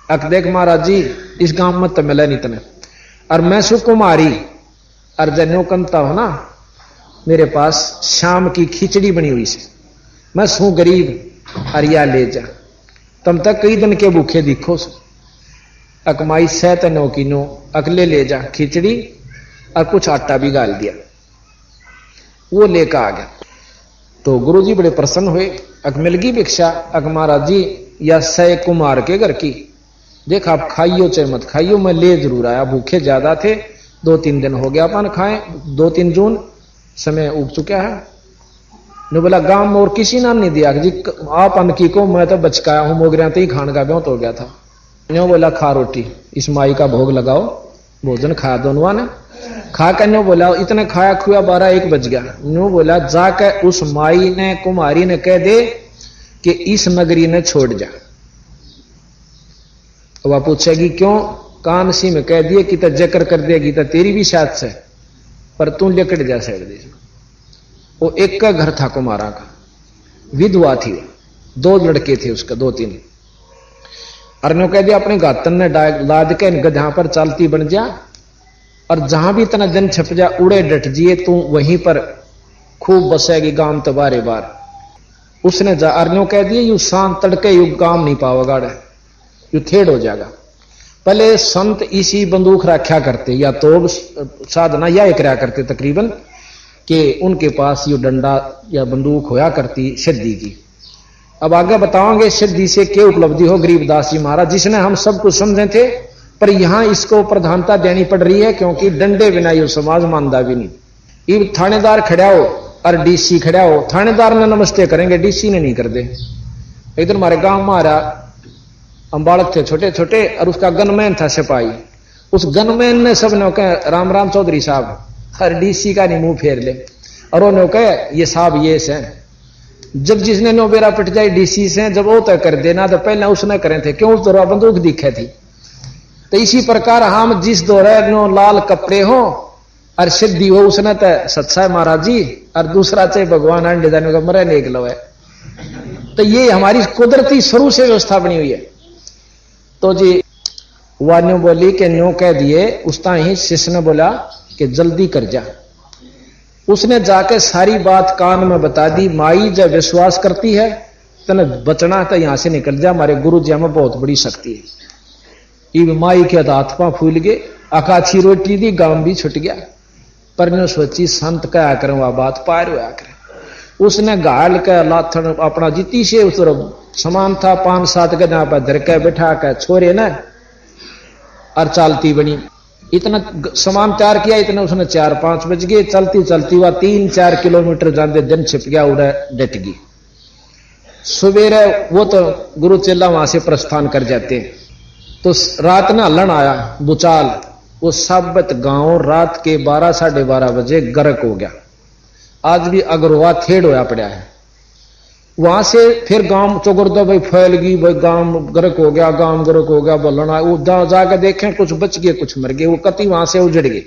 अक देख महाराज जी इस गांव में तो मिला नहीं तने, और मैं सु कुमारी, और जनो कंता हो ना, मेरे पास शाम की खिचड़ी बनी हुई से, मैं सू गरीब, और या ले जा, तुम तक कई दिन के भूखे दिखो। अकमाई सह तनो की नो, अकले ले जा खिचड़ी, और कुछ आटा भी गाल दिया, वो लेकर आ गया। तो गुरुजी बड़े प्रसन्न हुए, अक मिल गई भिक्षा। अक महाराज जी या सह कुमार के घर की, देख आप खाइयो चाहे मत खाइयो, मैं ले जरूर आया, भूखे ज्यादा थे, 2-3 दिन हो गया अपन खाए, 2-3 जून समय उग चुका है। ने बोला गांव में और किसी ने नहीं दिया जी, आप अन्न की को, मैं तो बचकाया हूं, मोगरिया तो ही खान का ब्यों तो हो गया था। न्यों बोला खा रोटी, इस माई का भोग लगाओ, भोजन खाया दोनों ने। खा कर न्यों बोला इतने खाया खुआ 12-1 बज गया। न्यों बोला जाकर उस माई ने कुमारी ने कह दे कि इस नगरी ने छोड़ जा। वह पूछेगी क्यों, कान सी में कह दिए कि तो जकर कर देगी तो तेरी भी साथ से, पर तू लेकड़ जा साइड दे। वो एक का घर था कुमारा का, विधवा थी, 2 लड़के थे उसका, 2-3। अरनो कह दिया अपने गातन ने लाद के गधा पर चालती बन जा, और जहां भी इतना दिन छप जा उड़े डट जिए, तू वहीं पर खूब बसेगी, गांव तो बारे बार। उसने जा अरनो कह दिया यू शांत तड़के यू काम नहीं पावेगा, यू थेड़ हो जाएगा। पहले संत इसी बंदूक रखा करते, या तो साधना या एक रहा करते तकरीबन, कि उनके पास यो डंडा या बंदूक होया करती सिद्धि की। अब आगे बताओगे सिद्धि से क्या उपलब्धि हो गरीबदास जी महाराज, जिसने हम सब कुछ समझे थे, पर यहां इसको प्रधानता देनी पड़ रही है क्योंकि डंडे बिना ये समाज मानदा भी नहीं। ये थानेदार खड़ा हो और डीसी खड़ा हो, थानेदार ने नमस्ते करेंगे, डीसी ने नहीं कर दे। इधर हमारे गांव में आ रहा, हम बालक थे छोटे छोटे, और उसका गनमैन था सिपाही। उस गनमैन ने सब ने कहा राम राम चौधरी साहब, हर डीसी का नहीं मुंह फेर ले, और उन्होंने कहा ये साहब ये से। जब जिसने नो बेरा पिट जाए डीसी से, जब वो तय कर देना तो पहले उसने करे थे, क्यों उस दौरा बंदूक दिखे थी। तो इसी प्रकार हम जिस दौरे नो लाल कपड़े हो और सिद्धि हो, उसने तो सच्चा है महाराज जी, और दूसरा चाहे भगवान अंडे जाने का मरे नेक लो है। तो ये हमारी कुदरती शुरू से व्यवस्था बनी हुई है। तो जी वान्यू बोली कि न्यू कह दिए, उसता ही शिष्य ने बोला कि जल्दी कर जा। उसने जाकर सारी बात कान में बता दी। माई जब विश्वास करती है तने बचना तो यहां से निकल जा, हमारे गुरु जी में बहुत बड़ी शक्ति है। ये माई के हाथ पा फूल गए, अकाछी रोटी दी, गांव भी छुट गया। पर ने सोची संत कहा करें वह बात पार हुआ करें। उसने घायल का लाथन अपना जीती से उस समान था, 5-7 गजा पर धर के बैठा के छोरे न और चालती बनी। इतना सामान तैयार किया, इतना उसने 4-5 बज गए। चलती चलती वह 3-4 किलोमीटर जाते दिन छिप गया, उड़े डट गई। सवेरे वो तो गुरु चेला वहां से प्रस्थान कर जाते हैं। तो रात ना हलन आया बुचाल, वो साबत गांव रात के 12-12:30 बजे गर्क हो गया। आज भी अगरवा थेड़ होया पड़ा है। वहां से फिर गांव चौगुर्दा भाई फैल गई, भाई गांव गर्क हो गया, गांव गर्क हो गया, बोलना वो जाकर देखें कुछ बच गए कुछ मर गए, वो कति वहां से उजड़ गए।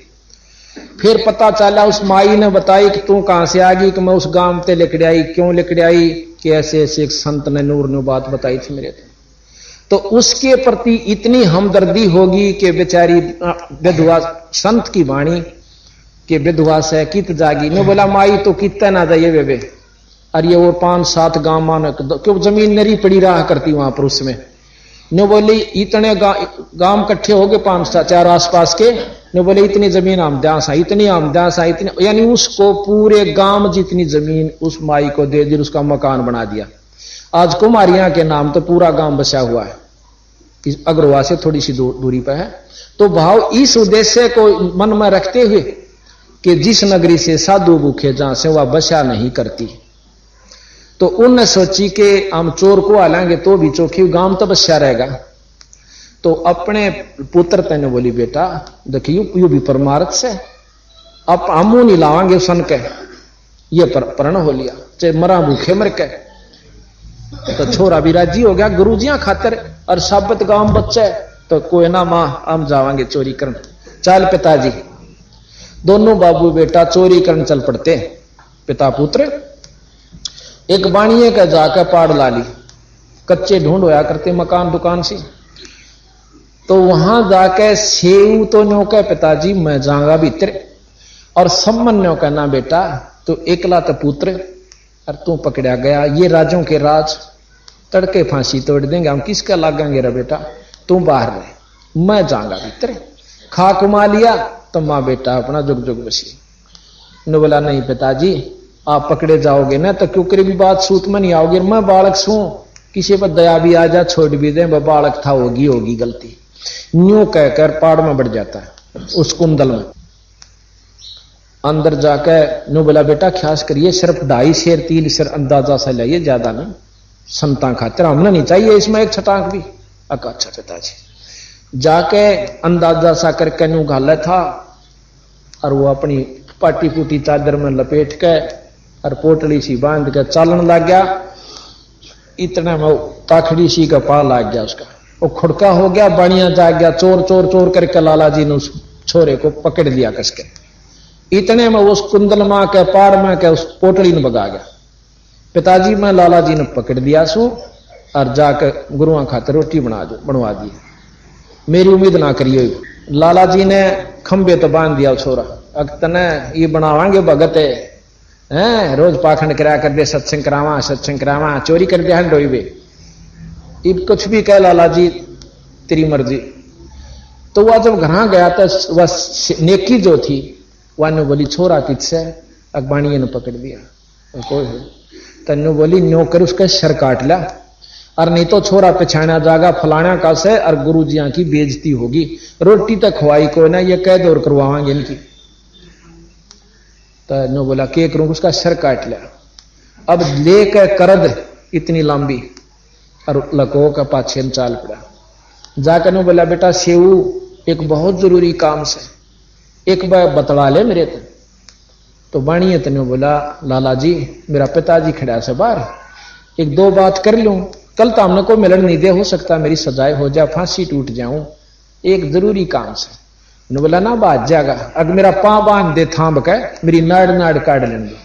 फिर पता चला उस माई ने बताई कि तू कहां से आ गई, कि मैं उस गांव ते लेकर आई। क्यों लेकर आई, कि ऐसे ऐसे एक संत ने नूर ने बात बताई थी मेरे। तो उसके प्रति इतनी हमदर्दी होगी कि बेचारी विधवा संत की वाणी के विधवा से कित जागी ने बोला माई तो कितना ना जाइए बेबे। और ये वो 5-7 गांव मान क्यों जमीन नरी पड़ी रहा करती वहां पर उसमें ने बोली इतने गांव इकट्ठे हो गए 5-4 आसपास के ने बोले इतनी जमीन आमदास है, इतनी आमदास है, इतनी, यानी उसको पूरे गांव जितनी जमीन उस माई को दे दी, उसका मकान बना दिया। आज कुमारियां के नाम तो पूरा गांव बसा हुआ है, अग्रवा से थोड़ी सी दूरी पर है। तो भाव इस उद्देश्य को मन में रखते हुए कि जिस नगरी से साधु भूखे जहां से वह बसा नहीं करती, तो उनने सोची कि हम चोर को आलेंगे तो भी चौकी गांव तो बसा रहेगा। तो अपने पुत्र तेने बोली बेटा देखियो यू भी परमार्थ से अब हम नहीं लावांगे सन के, ये प्रण हो लिया चाहे मरा भूखे मर के। तो छोरा भी राजी हो गया गुरुजियां खातर, और साबत गांव बच्चे तो कोई ना मां हम जावांगे चोरी करन। चल पिताजी, दोनों बाबू बेटा चोरी करन चल पड़ते। पिता पुत्र एक बाणिये का जाकर पाड़ ला ली, कच्चे ढूंढ होया करते मकान दुकान से। तो वहां जाके सेव तो न्यो के पिताजी मैं जाऊंगा भीतर, और सम्मन न्यो कहना बेटा तो एकला तो पुत्र और तू पकड़ा गया, ये राजों के राज तड़के फांसी तोड़ देंगे, हम किसका लागेंगे रे बेटा, तू बाहर रहे मैं जाऊंगा भीतर। खा कुमा लिया तो मां बेटा अपना जुग जुग बसी। ने बोला नहीं पिताजी आप पकड़े जाओगे ना तो क्यों करीबी बात सूत में नहीं आओगे, मैं बालक सू, किसी पर दया भी आ जा छोड़ भी दे, वह बालक था होगी गलती। न्यू कहकर पाड़ में बढ़ जाता है उस कुंदल में। अंदर जाकर नो बोला बेटा ख्यास करिए सिर्फ 2.5 सेर 3 सेर अंदाजा से लाइए, ज्यादा नहीं, संता खातिर हमने नहीं चाहिए इसमें एक छटाक भी। अच्छा पिताजी जाके अंदाजा सा करके न्यू घाला था, और वो अपनी पाटी पुटी चादर में लपेट के और पोटली सी बांध के चालन लग गया। इतने में ताखड़ी सी का पा लग गया उसका, वो खुड़का हो गया, बाणिया जाग गया, चोर चोर चोर करके लाला जी ने उस छोरे को पकड़ लिया कसके। इतने में उस कुंदल मां के पार में के उस पोटली ने भगा गया। पिताजी में लाला जी ने पकड़ दिया सू और जाकर गुरुआ खातिर रोटी बनवा दी। मेरी उम्मीद ना करिए, लाला जी ने खंबे तो बांध दिया छोरा, अगतने ये बनावांगे भगत है, रोज पाखंड करा कर दे, सत्संग करावा, चोरी कर दिया डोई बे, इब कुछ भी कह लाला जी तेरी मर्जी। तो वह जब घर गया तो वह नेकी जो थी वह ने बोली छोरा किससे, अखबाणिये ने पकड़ दिया। तन्नू बोली न्यो कर उसका सर काट ला, और नहीं तो छोरा पिछाना जागा फलाना का से और गुरु जिया की बेइज्जती होगी, रोटी तक खवाई को ना, ये कैद और करवाएंगे इनकी। तन्नू बोला के करूं, उसका सर काट लिया। अब लेकर करद इतनी लंबी और लको का पाछे चाल पड़ा। जाकर नो बोला बेटा सेऊ एक बहुत जरूरी काम से एक बार बतला ले मेरे को। तो बाणिए तने बोला लाला जी मेरा पिताजी खड़ा से बाहर, एक दो बात कर लूं, कल तो हमने को मिलन नहीं दे, हो सकता मेरी सजाए हो जाए, फांसी टूट जाऊं, एक जरूरी काम से। ने बोला ना बात जाएगा, अगर मेरा पांव बांध दे थाम के मेरी नाड़ नाड़ काट लेंगे।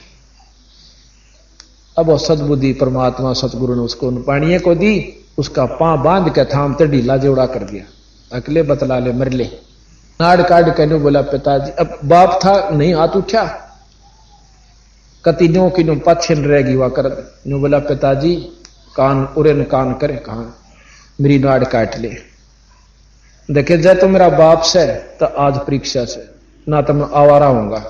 अब वो सदबुद्धि परमात्मा सतगुरु ने उसको पाणिए को दी, उसका पांव बांध के थाम ते ढीला जोड़ा कर दिया, अकेले बतला ले मर ले। नाड़ काट के बोला पिताजी, अब बाप था नहीं हाथ उठा, कतिनों की पाछे रहेगी वह कर। नो बोला पिताजी कान उरे कान करे, कहा मेरी नाड़ काट ले, देखे जाए तो मेरा बाप से तो आज परीक्षा से, ना तो मैं आवारा होऊंगा।